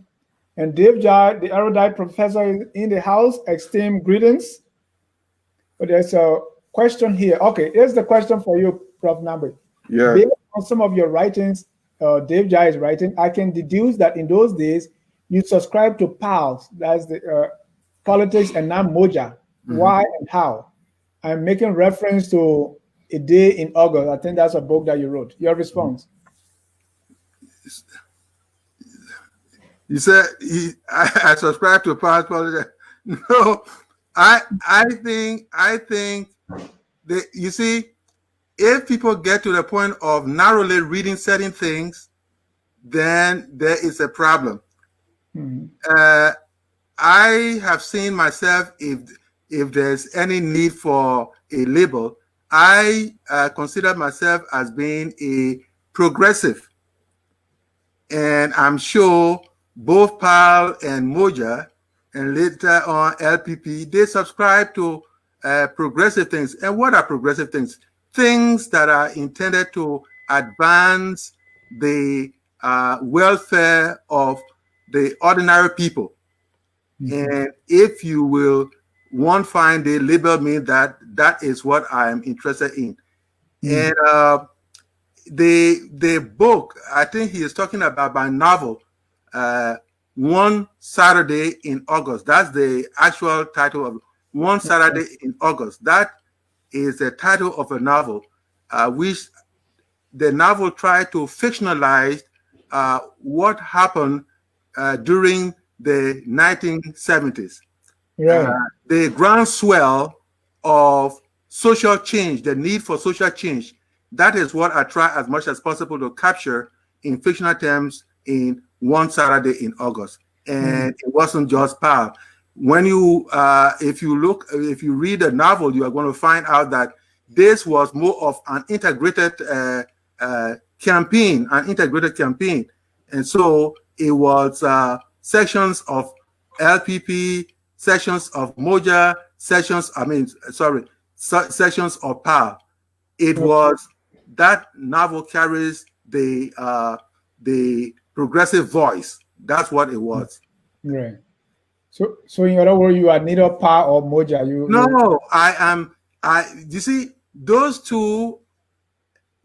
and Dave Jai, the erudite professor in the house, extend greetings. But there's a question here. Okay, here's the question for you, Prof. Nagbe. Yeah. Based on some of your writings, Dave Jai is writing, I can deduce that in those days, you subscribe to PALS, that's the politics and not Moja. Mm-hmm. Why and how? I'm making reference to A Day in August. I think that's a book that you wrote. Your response. You said I subscribe to past politics. No, I think that, you see, if people get to the point of narrowly reading certain things, then there is a problem. Mm-hmm. I have seen myself, if there's any need for a label, I consider myself as being a progressive. And I'm sure both PAL and Moja, and later on LPP, they subscribe to progressive things. And what are progressive things? Things that are intended to advance the welfare of the ordinary people. Mm-hmm. And if you will, one fine day label me that is what I'm interested in. Mm-hmm. And the book, I think he is talking about my novel, One Saturday in August. That's the actual title of One Saturday in August. That is the title of a novel, which the novel tried to fictionalize what happened during the 1970s. Right. The groundswell of social change, the need for social change. That is what I try as much as possible to capture in fictional terms in One Saturday in August. And it wasn't just PAL. When you, if you read the novel, you are going to find out that this was more of an integrated campaign, And so it was sections of LPP, sections of Moja, sections of PAL. It was, that novel carries the progressive voice. That's what it was. Right. So in other words, you are neither PAL or Moja. No, I am. You see, those two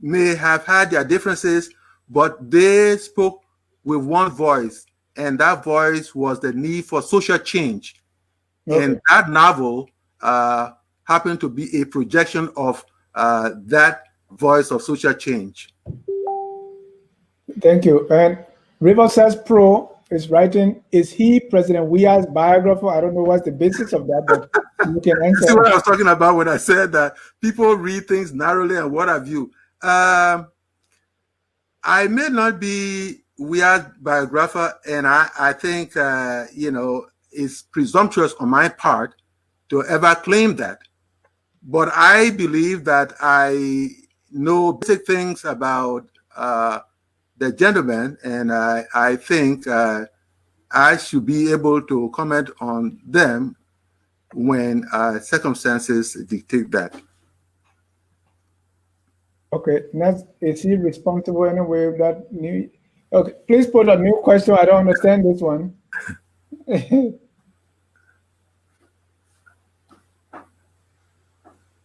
may have had their differences, but they spoke with one voice, and that voice was the need for social change. Okay. And that novel happened to be a projection of that voice of social change. Thank you. And River says Pro is writing, is he President Weah's biographer? I don't know what's the basis of that, but you can answer. You see what I was talking about when I said that people read things narrowly and what have you. I may not be Weah's biographer, and I think, it's presumptuous on my part to ever claim that. But I believe that I know basic things about the gentleman, and I think I should be able to comment on them when circumstances dictate that. Okay, next, is he responsible anyway with that new? Okay, please put a new question. I don't understand this one.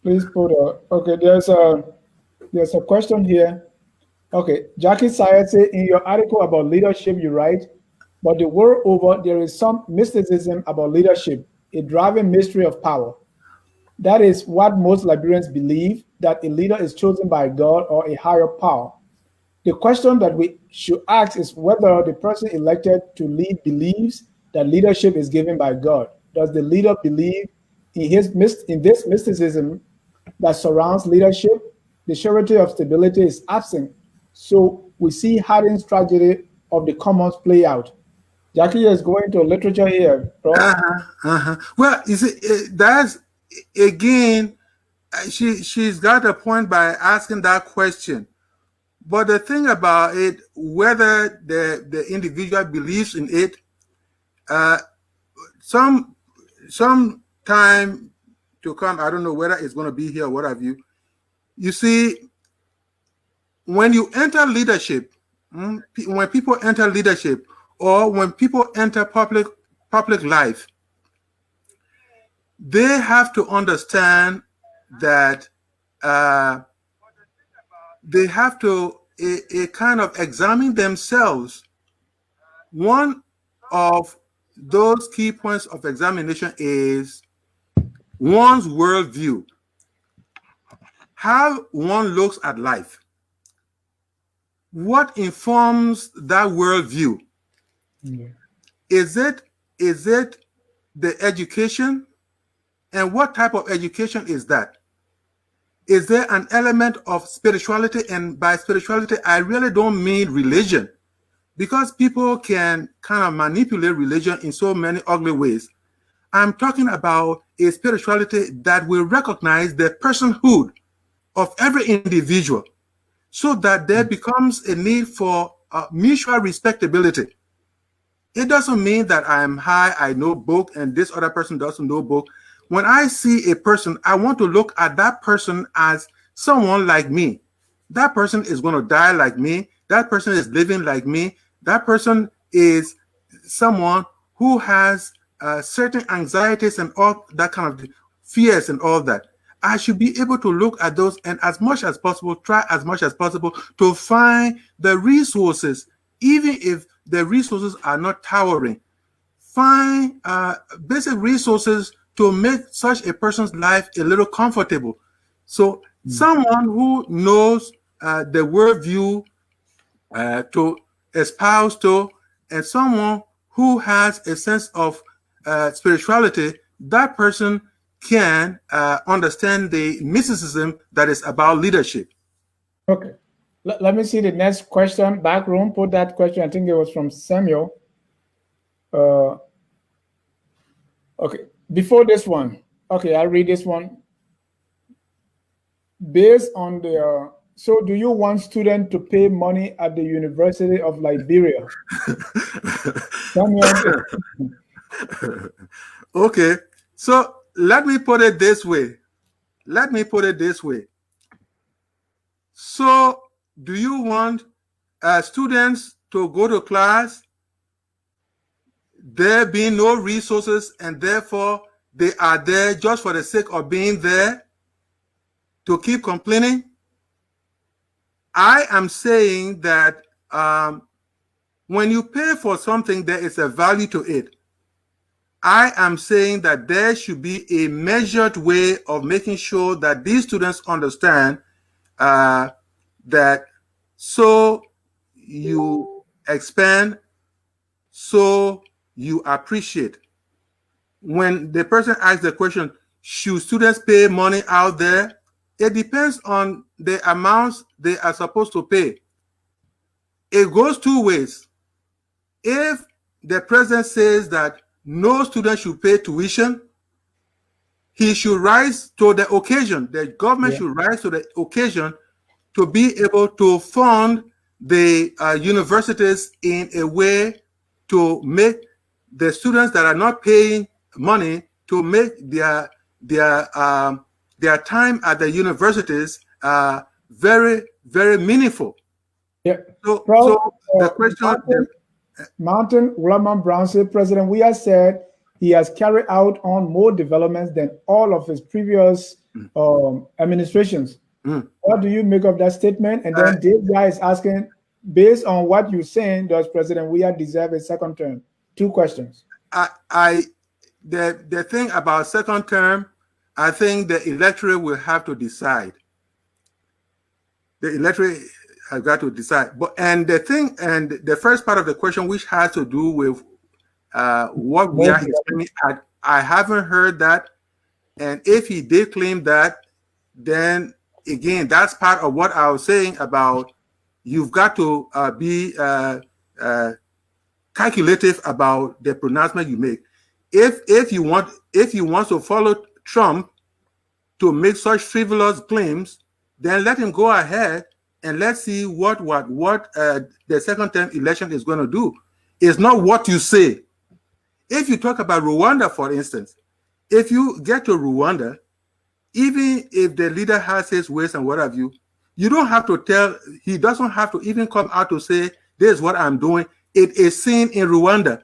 Please put a, okay, there's a question here. Okay, Jackie Sayed said, in your article about leadership, you write, but the world over, there is some mysticism about leadership, a driving mystery of power. That is what most Liberians believe, that a leader is chosen by God or a higher power. The question that we should ask is whether the person elected to lead believes that leadership is given by God. Does the leader believe in this mysticism that surrounds leadership? The surety of stability is absent. So we see Harding's tragedy of the commons play out. Jackie is going to literature here. Well, you see, that's, again, she's got a point by asking that question. But the thing about it, whether the individual believes in it, some time to come, I don't know whether it's going to be here or what have you. You see, when you enter leadership, when people enter leadership, or when people enter public life, they have to understand that they have to a kind of examine themselves. One of those key points of examination is one's worldview, how one looks at life. What informs that worldview? Yeah. Is it the education? And what type of education is that? Is there an element of spirituality? And by spirituality, I really don't mean religion, because people can kind of manipulate religion in so many ugly ways. I'm talking about a spirituality that will recognize the personhood of every individual, so that there becomes a need for mutual respectability. It doesn't mean that I'm high, I know book, and this other person doesn't know book. When I see a person, I want to look at that person as someone like me. That person is going to die like me. That person is living like me. That person is someone who has certain anxieties and all that kind of fears and all that. I should be able to look at those and as much as possible, try as much as possible to find the resources, even if the resources are not towering. Find basic resources to make such a person's life a little comfortable. So someone who knows the worldview to espouse to, and someone who has a sense of spirituality, that person can understand the mysticism that is about leadership. Okay. Let me see the next question. Back room, put that question. I think it was from Samuel. Okay. Before this one, okay, I'll read this one. Based on the, so do you want students to pay money at the University of Liberia? Samuel. Okay. So let me put it this way. So do you want students to go to class, there being no resources, and therefore they are there just for the sake of being there to keep complaining? I am saying that when you pay for something, there is a value to it. I am saying that there should be a measured way of making sure that these students understand that so you expand, so you appreciate. When the person asks the question, should students pay money out there? It depends on the amounts they are supposed to pay. It goes two ways. If the president says that no student should pay tuition, he should rise to the occasion. The government should rise to the occasion to be able to fund the universities in a way to make the students that are not paying money to make their time at the universities very, very meaningful. Yeah. So the question. Mountain Raman Brown said, President Weah said he has carried out on more developments than all of his previous administrations. What do you make of that statement? And then Dave Guy is asking, based on what you're saying, does President Weah deserve a second term? Two questions. The thing about second term, I think the electorate will have to decide. The electorate has got to decide. But the first part of the question, which has to do with what we are explaining, I haven't heard that. And if he did claim that, then again, that's part of what I was saying about you've got to be calculative about the pronouncement you make. If you want to follow Trump to make such frivolous claims, then let him go ahead and let's see what the second term election is going to do. It's not what you say. If you talk about Rwanda, for instance, If you get to Rwanda, even if the leader has his ways and what have you, you don't have to tell, he doesn't have to even come out to say, this is what I'm doing. It is seen in Rwanda.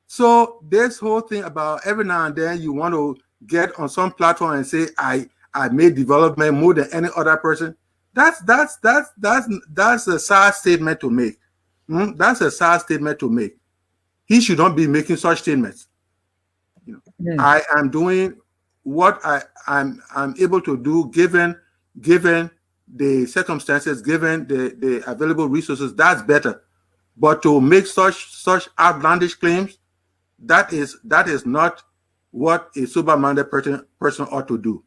So this whole thing about every now and then you want to get on some platform and say, I made development more than any other person. That's a sad statement to make. That's a sad statement to make. He should not be making such statements. I am doing what I'm able to do given the circumstances, given the available resources. That's better. But to make such outlandish claims, that is not what a sober-minded person ought to do.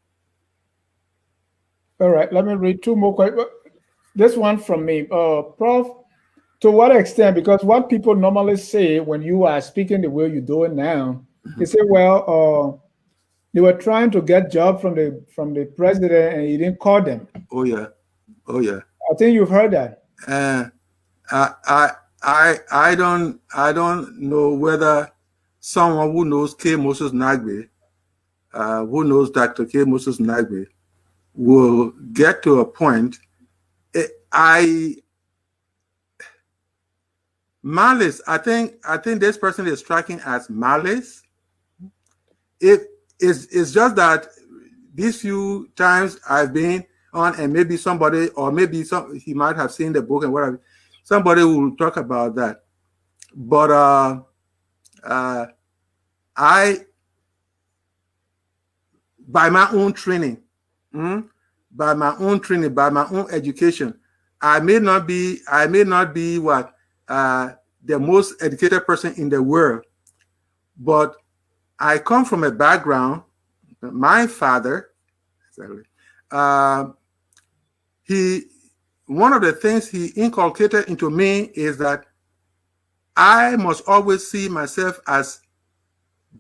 All right, let me read two more questions. This one from me, Prof. To what extent? Because what people normally say when you are speaking the way you do it now, they say, "Well, they were trying to get job from the president, and he didn't call them." Oh yeah. I think you've heard that. I don't know whether someone who knows K. Moses Nagbe, who knows Dr. K. Moses Nagbe, will get to a point. Malice. I think this person is striking as malice. It's just that these few times I've been on, and maybe somebody, or maybe he might have seen the book and whatever. Somebody will talk about that. But I, by my own training, by my own education, I may not be what the most educated person in the world, but I come from a background. My father, one of the things he inculcated into me is that I must always see myself as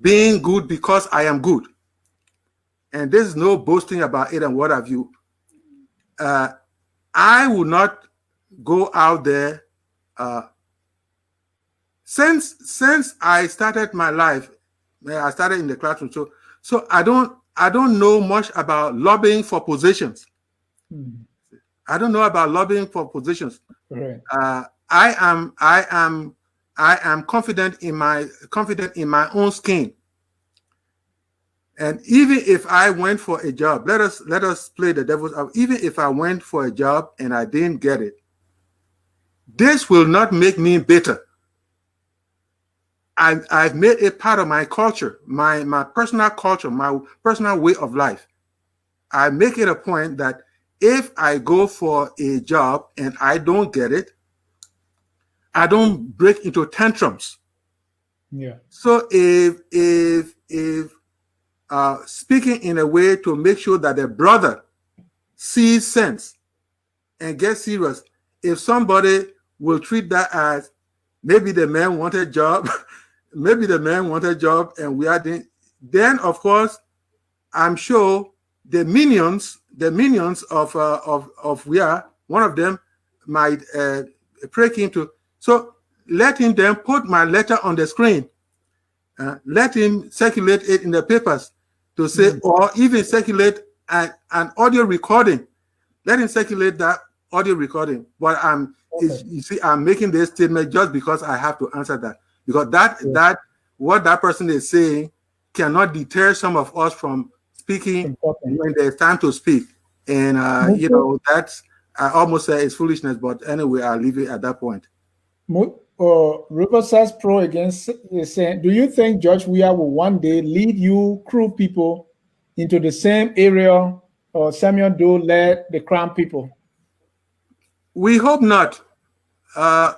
being good because I am good. And there's no boasting about it and what have you. I will not go out there. Since I started my life, I started in the classroom. So I don't know much about lobbying for positions. I don't know about lobbying for positions. Right. I am confident in my own skin. And even if I went for a job, let us play the devil's advocate. Even if I went for a job and I didn't get it, this will not make me bitter. I've made it part of my culture, my personal culture, my personal way of life. I make it a point that if I go for a job and I don't get it, I don't break into tantrums. Yeah. So if speaking in a way to make sure that the brother sees sense and gets serious, if somebody will treat that as maybe the man wanted a job, maybe the man wanted a job and we are then of course I'm sure the minions of Weah, one of them might break into. So let him then put my letter on the screen. Let him circulate it in the papers to say, or even circulate an audio recording. Let him circulate that audio recording. But you see, I'm making this statement just because I have to answer that. Because that what that person is saying cannot deter some of us from speaking when there's time to speak. And that's, I almost say it's foolishness, but anyway, I'll leave it at that point. Riverside Pro against is saying, do you think Judge Weah will one day lead you crew people into the same area Samuel Doe led the Crown people? We hope not.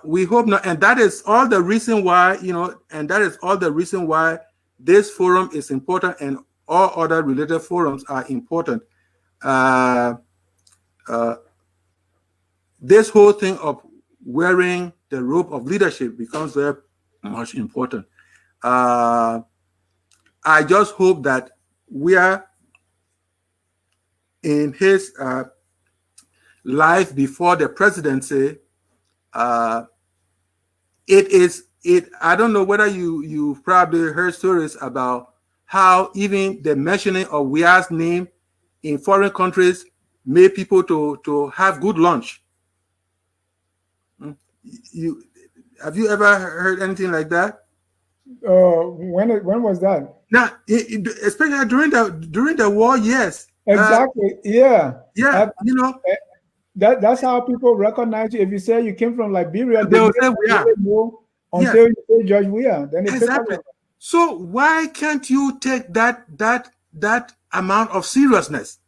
We hope not. And that is all the reason why, this forum is important and all other related forums are important. This whole thing of wearing the robe of leadership becomes very much important. I just hope that we are in his life before the presidency. I don't know whether you've probably heard stories about how even the mentioning of Weah's name in foreign countries made people to have good lunch. You have you ever heard anything like that? When was that? Now, especially during the war, yes. Exactly. Yeah. Yeah, you know, Uh, that's how people recognize you. If you say you came from Liberia, they they will say didn't Weah. really know Yes, until you say George Weah. Then they pick up. exactly. So why can't you take that amount of seriousness?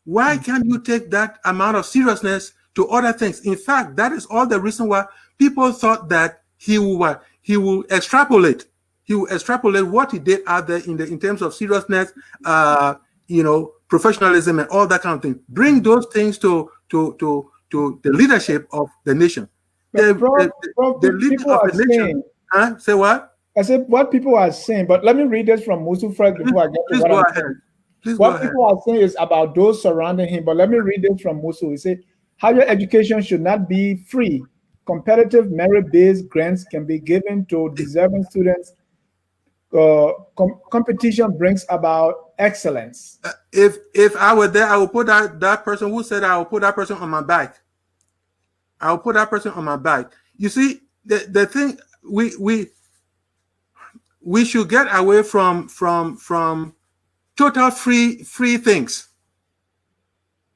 Why can't you take that amount of seriousness to other things? In fact, that is all the reason why people thought that he will extrapolate. He will extrapolate what he did out there in terms of seriousness, professionalism, and all that kind of thing. Bring those things to the leadership of the nation. But The leading people of are a nation. saying, Huh? Say what? I said what people are saying, but let me read this from Musu first before I get to Please what go I'm ahead. saying. Please go What ahead. people are saying is about those surrounding him, but let me read this from Musu. He said, higher education should not be free. Competitive merit-based grants can be given to deserving students. Competition brings about excellence. If I were there, I would put that person who said I will put that person on my back. I will put that person on my back. You see, the thing we should get away from total free things.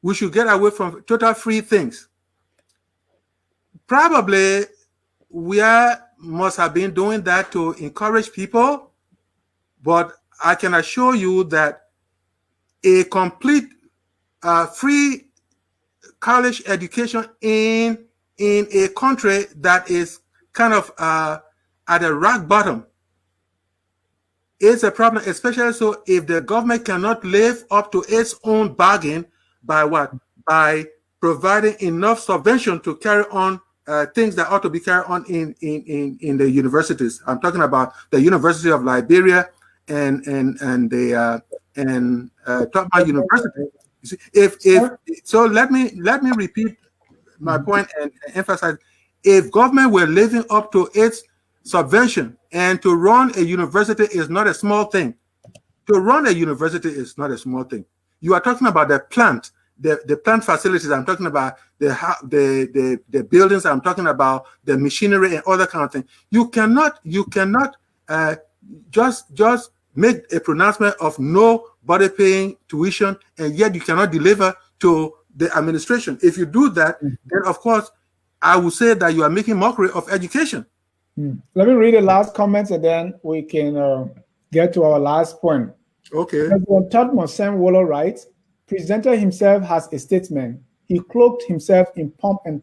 We should get away from total free things. Probably we must have been doing that to encourage people, but I can assure you that a complete free college education in a country that is kind of at a rock bottom is a problem, especially so if the government cannot live up to its own bargain by what? By providing enough subvention to carry on things that ought to be carried on in the universities. I'm talking about the University of Liberia and the Tubman University. You see, if so, let me repeat my point and emphasize: if government were living up to its subvention, and to run a university is not a small thing. To run a university is not a small thing. You are talking about the plant, the plant facilities. I'm talking about the buildings. I'm talking about the machinery and all that kind of thing. You cannot just make a pronouncement of nobody paying tuition, and yet you cannot deliver to the administration. If you do that, then of course I would say that you are making mockery of education. Let me read the last comments and then we can get to our last point. Okay. President Tubman Senwolo writes, presented himself as a statesman. He cloaked himself in pomp and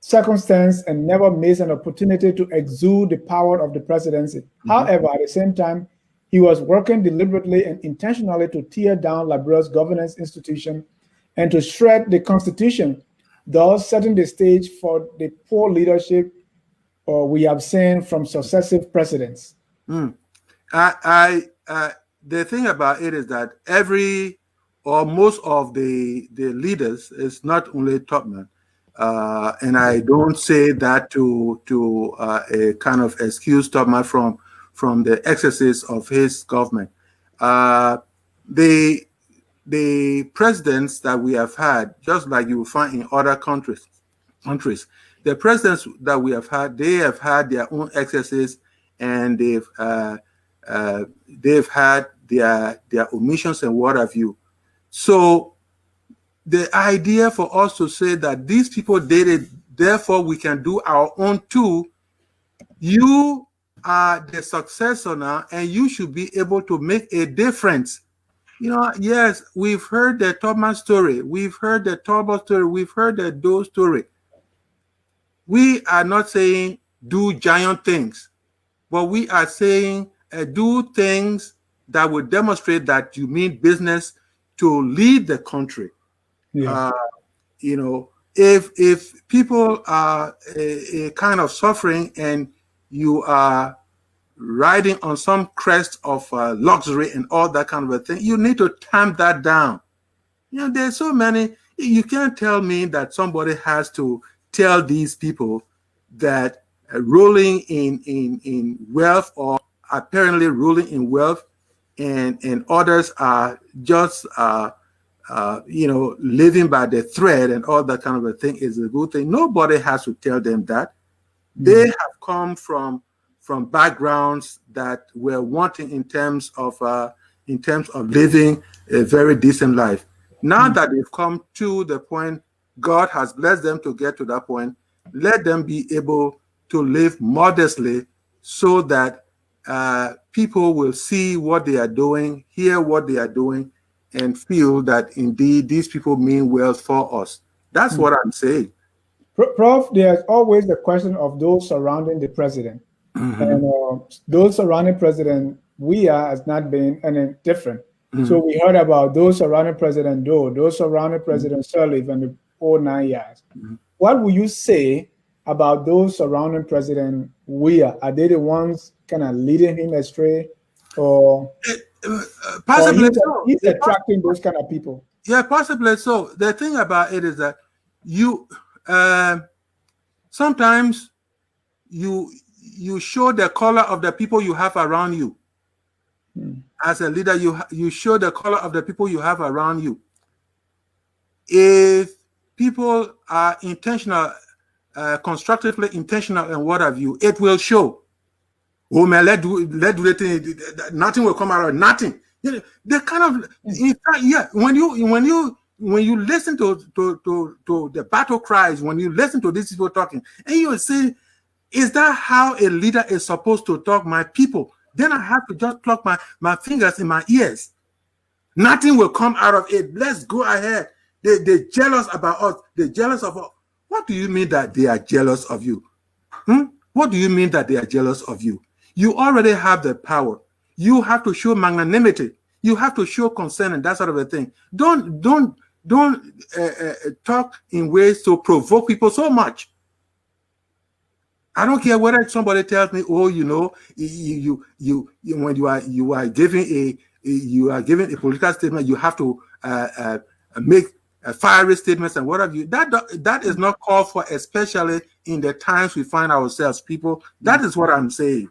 circumstance and never missed an opportunity to exude the power of the presidency. However, at the same time, he was working deliberately and intentionally to tear down Liberia's governance institution and to shred the constitution, thus setting the stage for the poor leadership we have seen from successive presidents. The thing about it is that every or most of the leaders is not only Tubman, and I don't say that to a kind of excuse Tubman from the excesses of his government. The presidents that we have had, just like you will find in other countries, the presidents that we have had, they have had their own excesses, and they've had their omissions and what have you. So the idea for us to say that these people did it, therefore we can do our own too. You are the successor now, and you should be able to make a difference. You know, yes, we've heard the Tubman story, we've heard the Turbo story, we've heard the Doe story. We are not saying do giant things, but we are saying do things that will demonstrate that you mean business to lead the country. Yeah. If people are a kind of suffering and you are riding on some crest of luxury and all that kind of a thing, you need to tamp that down. There's so many. You can't tell me that somebody has to tell these people that rolling in wealth or apparently ruling in wealth and others are just living by the thread and all that kind of a thing is a good thing. Nobody has to tell them that. They have come from backgrounds that were wanting in terms of living a very decent life. Now that they've come to the point, God has blessed them to get to that point. Let them be able to live modestly so that people will see what they are doing, hear what they are doing, and feel that indeed these people mean well for us. That's what I'm saying. Prof, there's always the question of those surrounding the president. And those surrounding President Weah has not been any different. So we heard about those surrounding President Doe, those surrounding President Sirleaf and the whole 9 years. What would you say about those surrounding President Weah? Are they the ones kind of leading him astray, or possibly he's attracting those kind of people? Yeah, possibly so. The thing about it is that you sometimes you show the color of the people you have around you. As a leader, you show the color of the people you have around you. If people are intentional, constructively intentional, and what have you, it will show. Oh man, let do the thing. Nothing will come out of nothing. The kind of, in fact, yeah. When you listen to the battle cries, when you listen to these people talking, and you say, is that how a leader is supposed to talk? My people, then I have to just plug my fingers in my ears. Nothing will come out of it. Let's go ahead. They're jealous about us. They're jealous of us. What do you mean that they are jealous of you? What do you mean that they are jealous of you? You already have the power. You have to show magnanimity. You have to show concern and that sort of a thing. Don't talk in ways to provoke people so much. I don't care whether somebody tells me, oh, you when you are giving a political statement, you have to make fiery statements and what have you. That is not called for, especially in the times we find ourselves, people. That is what I'm saying.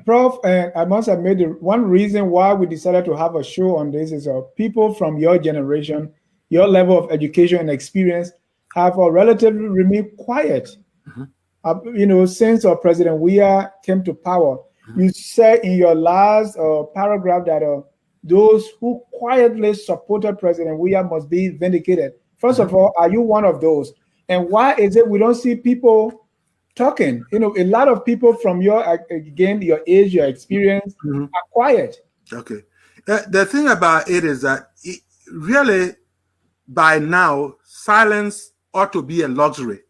Prof, I must admit, one reason why we decided to have a show on this is people from your generation, your level of education and experience have relatively remained quiet. Since President Weah came to power. You said in your last paragraph that those who quietly supported President Weah must be vindicated. First of all, are you one of those? And why is it we don't see people talking? A lot of people from your age, your experience are quiet. Okay. The thing about it is that really, by now, silence ought to be a luxury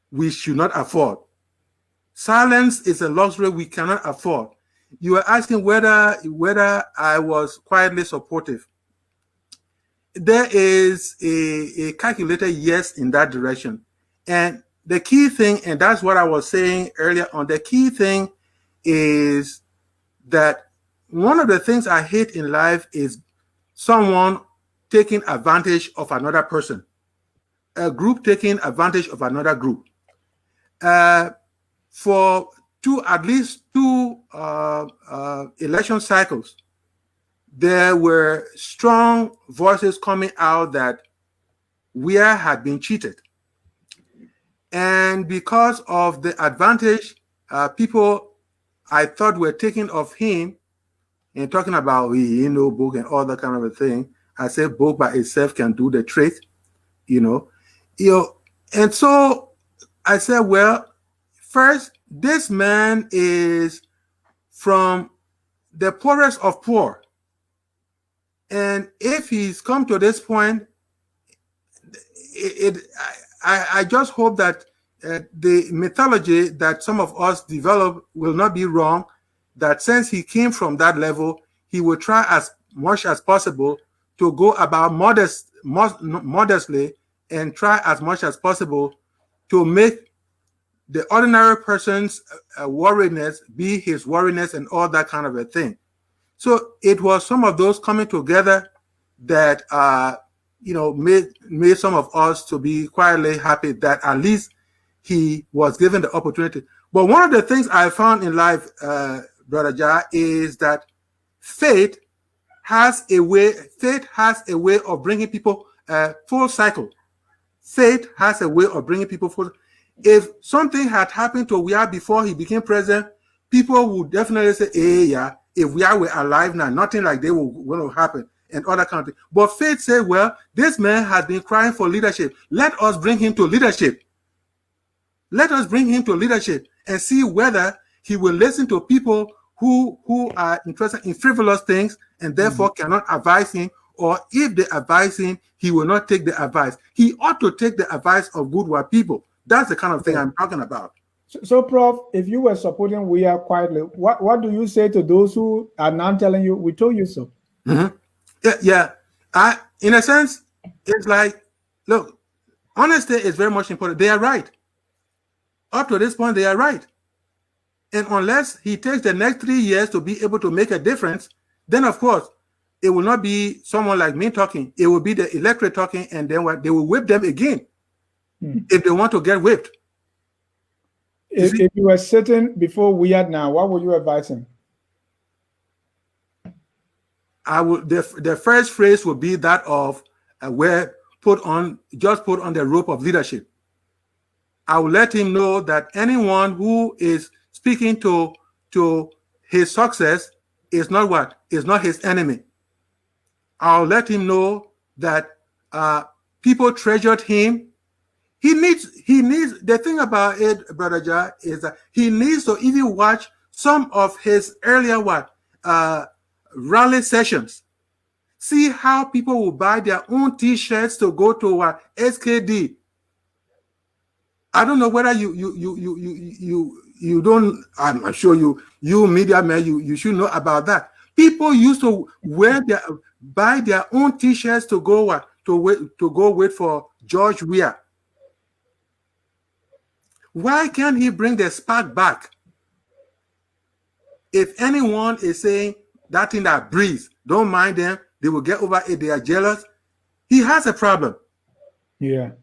we should not afford. Silence is a luxury we cannot afford. You are asking whether I was quietly supportive. There is a calculated yes in that direction. And the key thing, and that's what I was saying earlier on, the key thing is that one of the things I hate in life is someone taking advantage of another person, a group taking advantage of another group. For at least two election cycles, there were strong voices coming out that Weah had been cheated. And because of the advantage people I thought were taking of him and talking about book and all that kind of a thing, I said book by itself can do the trick, and so I said, well, first, this man is from the poorest of poor. And if he's come to this point, I just hope that the mythology that some of us develop will not be wrong, that since he came from that level, he will try as much as possible to go about modestly and try as much as possible to make the ordinary person's worriness be his worriness and all that kind of a thing. So it was some of those coming together that made some of us to be quietly happy that at least he was given the opportunity. But one of the things I found in life, Brother Jah, is that faith has a way of bringing people full cycle. Faith has a way of bringing people full. If something had happened to Weah before he became president, people would definitely say, hey, yeah, if Weah were alive now, nothing like that will happen, and other kind of things. But faith said, well, this man has been crying for leadership. Let us bring him to leadership. Let us bring him to leadership and see whether he will listen to people who are interested in frivolous things and therefore cannot advise him, or if they advise him, he will not take the advice. He ought to take the advice of good white people. That's the kind of thing I'm talking about. So, Prof, if you were supporting Weah quietly, what do you say to those who are now telling you, we told you so? Yeah. In a sense, it's like, look, honesty is very much important. They are right. Up to this point, they are right. And unless he takes the next 3 years to be able to make a difference, then of course, it will not be someone like me talking. It will be the electorate talking, and then what? They will whip them again if they want to get whipped. If you were sitting before Weah now, what would you advise him? I would. The first phrase would be that of where put on the rope of leadership. I will let him know that anyone who is speaking to his success is not his enemy. I'll let him know that people treasured him. He needs the thing about it, Brother Jah, is that he needs to even watch some of his earlier rally sessions. See how people will buy their own T-shirts to go to SKD. I don't know whether you don't. I'm sure you media men, you should know about that. People used to buy their own T-shirts to go wait for George Weah. Why can't he bring the spark back? If anyone is saying that thing that breathes, don't mind them, they will get over it, they are jealous, he has a problem. Yeah.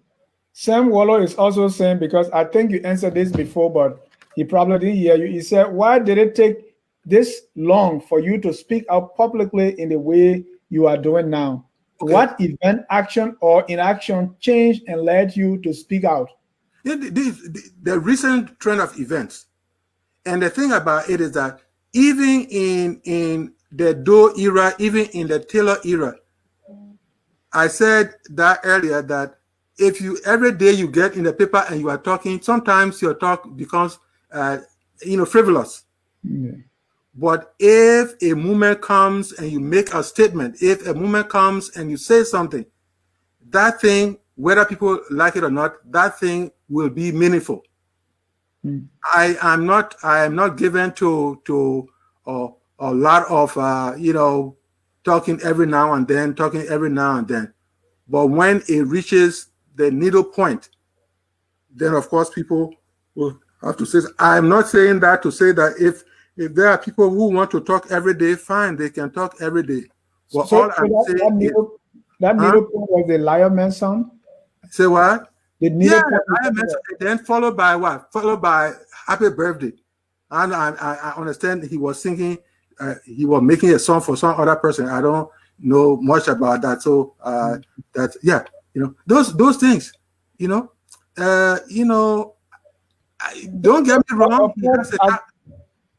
Sam Waller is also saying, because I think you answered this before, but he probably didn't hear you. He said, why did it take this long for you to speak out publicly in the way you are doing now? Okay. What event, action, or inaction changed and led you to speak out? The recent trend of events. And the thing about it is that even in the Doe era, even in the Taylor era, I said that earlier, that if you every day you get in the paper and you are talking, sometimes your talk becomes frivolous. Yeah. But if a movement comes and you make a statement, if a movement comes and you say something, that thing, whether people like it or not, that thing will be meaningful. I am not given to a lot of talking every now and then, but when it reaches the needle point, then of course people will have to say. I'm not saying that to say that if there are people who want to talk every day, fine, they can talk every day. But so that needle point was the Lion Man song. Say what? Yeah, then followed by what? Followed by Happy Birthday. And I understand he was singing, he was making a song for some other person. I don't know much about that. So those things, don't get me wrong.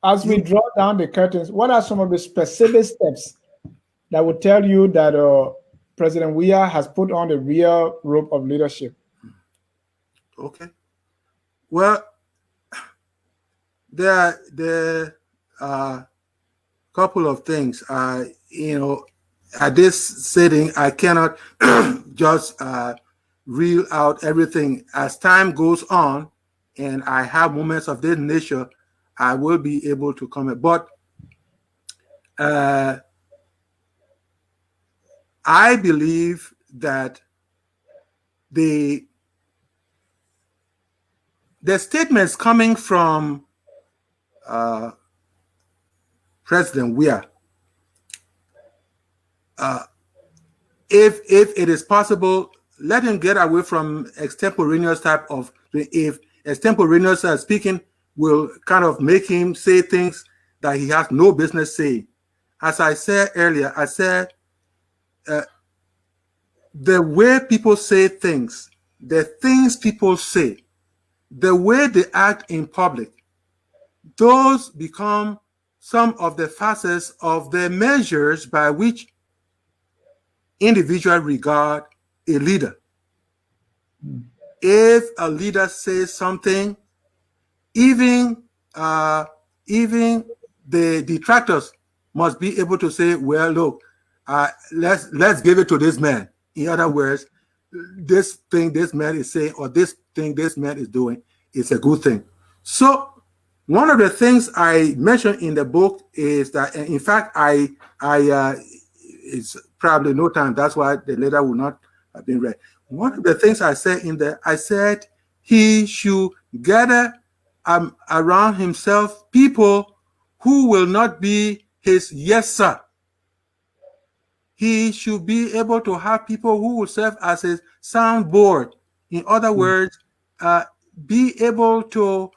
As we draw down the curtains, what are some of the specific steps that would tell you that President Weah has put on the real rope of leadership? Okay. Well, there are a couple of things. At this sitting, I cannot just reel out everything. As time goes on, and I have moments of this nature, I will be able to comment. But I believe that the statements coming from President Weah, if it is possible, let him get away from extemporaneous type of. If extemporaneous speaking will kind of make him say things that he has no business saying, as I said earlier, I said the way people say things, the things people say, the way they act in public, those become some of the facets of the measures by which individuals regard a leader. If a leader says something, even even the detractors must be able to say, well, look, let's give it to this man. In other words, this thing this man is saying or this thing this man is doing is a good thing. So one of the things I mentioned in the book is that, in fact, it's probably no time. That's why the letter will not have been read. One of the things I said in there, I said he should gather around himself people who will not be his yes sir. He should be able to have people who will serve as a soundboard. In other words, be able to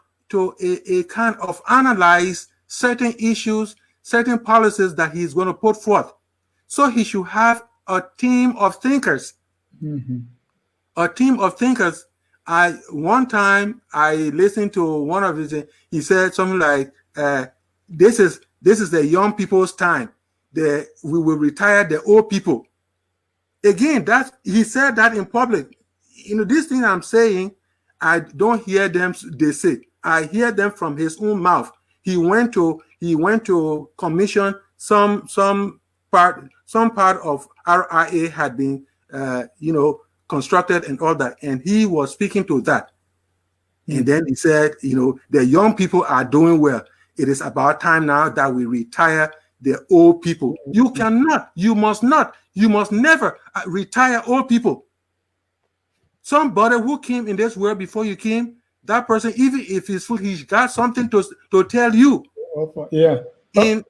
a kind of analyze certain issues, certain policies that he's going to put forth. So he should have a team of thinkers. A team of thinkers. One time I listened to one of his. He said something like, "This is the young people's time. We will retire the old people." Again, he said that in public. This thing I'm saying, I don't hear them. They say I hear them from his own mouth. He went to commission some part of RIA had been constructed and all that, and he was speaking to that. And then he said, the young people are doing well. It is about time now that we retire the old people. You must never retire old people. Somebody who came in this world before you came, that person, even if he's full, he's got something to tell you. Yeah. In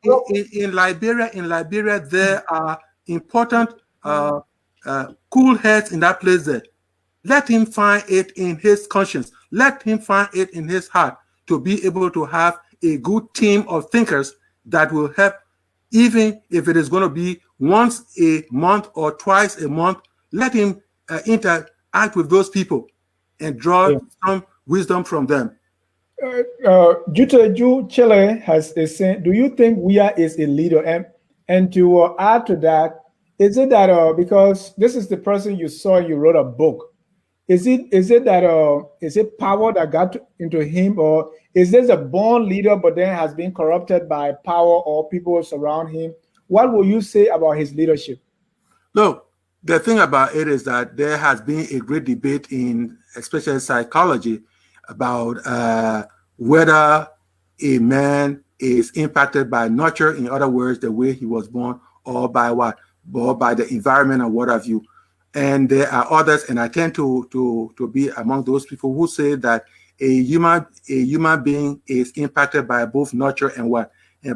Liberia, there are important cool heads in that place there. Let him find it in his conscience. Let him find it in his heart to be able to have a good team of thinkers that will help, even if it is going to be once a month or twice a month. Let him interact with those people and draw some wisdom from them. Juteju Chile has said, do you think Weah is a leader? And to add to that, is it that because this is the person you saw, you wrote a book, is it power that got into him, or is this a born leader but then has been corrupted by power or people surround him? What will you say about his leadership? Look, the thing about it is that there has been a great debate in especially psychology about whether a man is impacted by nurture, in other words, the way he was born, or by what, or by the environment or what have you. And there are others, and I tend to be among those people who say that a human being is impacted by both nurture and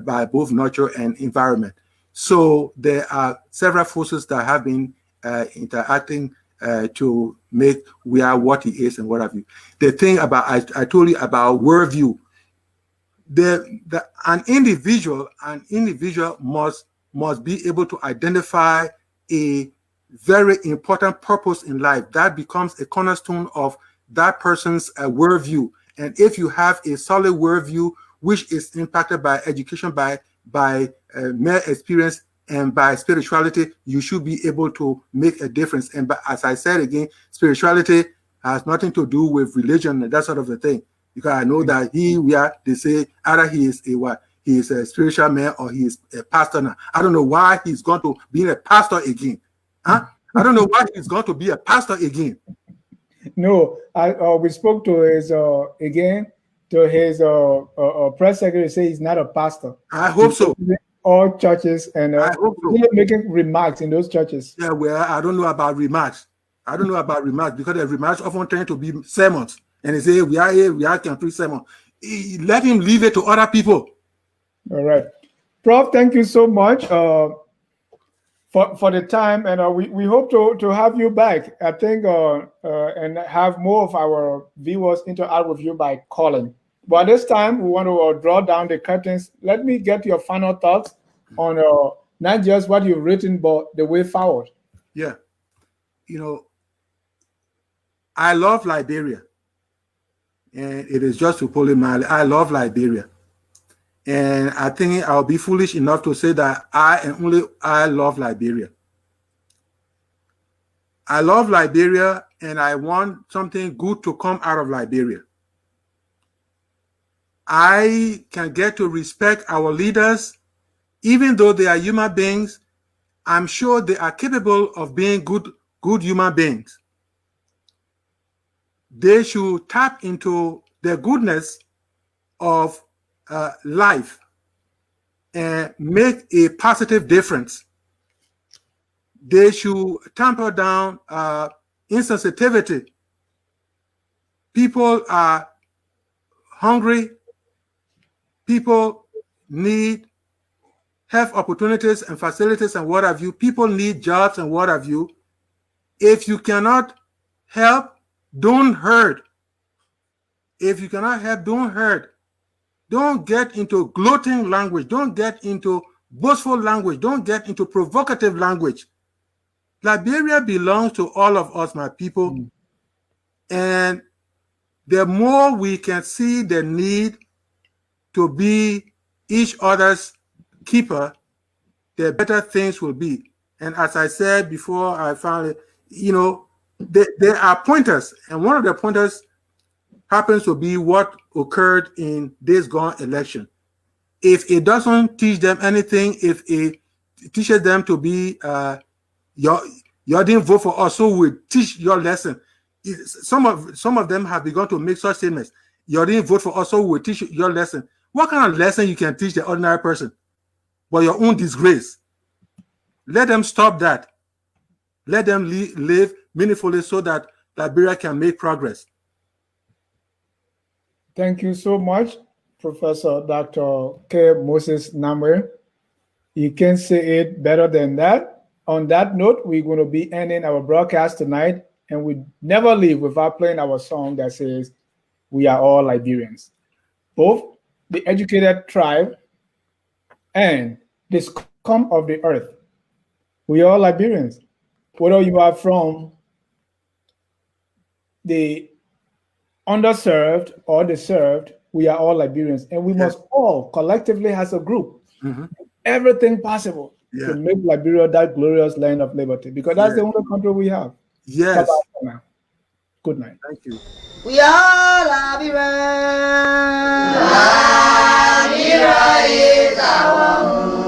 by both nurture and environment. So there are several forces that have been interacting to make Weah what he is and what have you. The thing about I told you about worldview. An individual must be able to identify a very important purpose in life that becomes a cornerstone of that person's worldview. And if you have a solid worldview which is impacted by education, by mere experience, and by spirituality, you should be able to make a difference. And as I said again, spirituality has nothing to do with religion and that sort of a thing. Because I know that they say either he is a spiritual man or he is a pastor now. I don't know why he's going to be a pastor again. Huh? I don't know why he's going to be a pastor again. No, we spoke to his press secretary. Say he's not a pastor. I hope so. All churches, and I hope so. Making remarks in those churches. Yeah, well, I don't know about remarks. Because the remarks often tend to be sermons, and they say we are here, we can preach sermon. Let him leave it to other people. All right, Prof. Thank you so much for the time, and we hope to have you back. I think and have more of our viewers interact with you by calling. But this time we want to draw down the curtains. Let me get your final thoughts on not just what you've written, but the way forward. Yeah. I love Liberia. And it is just to pull in my, I love Liberia. And I think I'll be foolish enough to say that I love Liberia. I love Liberia, and I want something good to come out of Liberia. I can get to respect our leaders, even though they are human beings. I'm sure they are capable of being good human beings. They should tap into the goodness of life and make a positive difference. They should tamper down insensitivity. People are hungry. People need health opportunities and facilities and what have you. People need jobs and what have you. If you cannot help, don't hurt. If you cannot help, don't hurt. Don't get into gloating language. Don't get into boastful language. Don't get into provocative language. Liberia belongs to all of us, my people. And the more we can see the need to be each other's keeper, the better things will be. And as I said before, I found it, there are pointers. And one of the pointers happens to be what occurred in this gone election. If it doesn't teach them anything, if it teaches them to be, you didn't vote for us, so we teach your lesson. Some of them have begun to make such statements. You didn't vote for us, so we teach your lesson. What kind of lesson you can teach the ordinary person? But your own disgrace. Let them stop that. Let them live meaningfully so that Liberia can make progress. Thank you so much, Professor Dr. K. Moses Nagbe. You can't say it better than that. On that note, we're going to be ending our broadcast tonight, and we never leave without playing our song that says, "We are all Liberians." Both the educated tribe and the scum of the earth. We are all Liberians. Whether you are from the underserved or the served, we are all Liberians. And we must all collectively as a group do everything possible to make Liberia that glorious land of liberty, because that's the only country we have. Yes. Good night. Thank you. We are Liberians. Liberia is our home.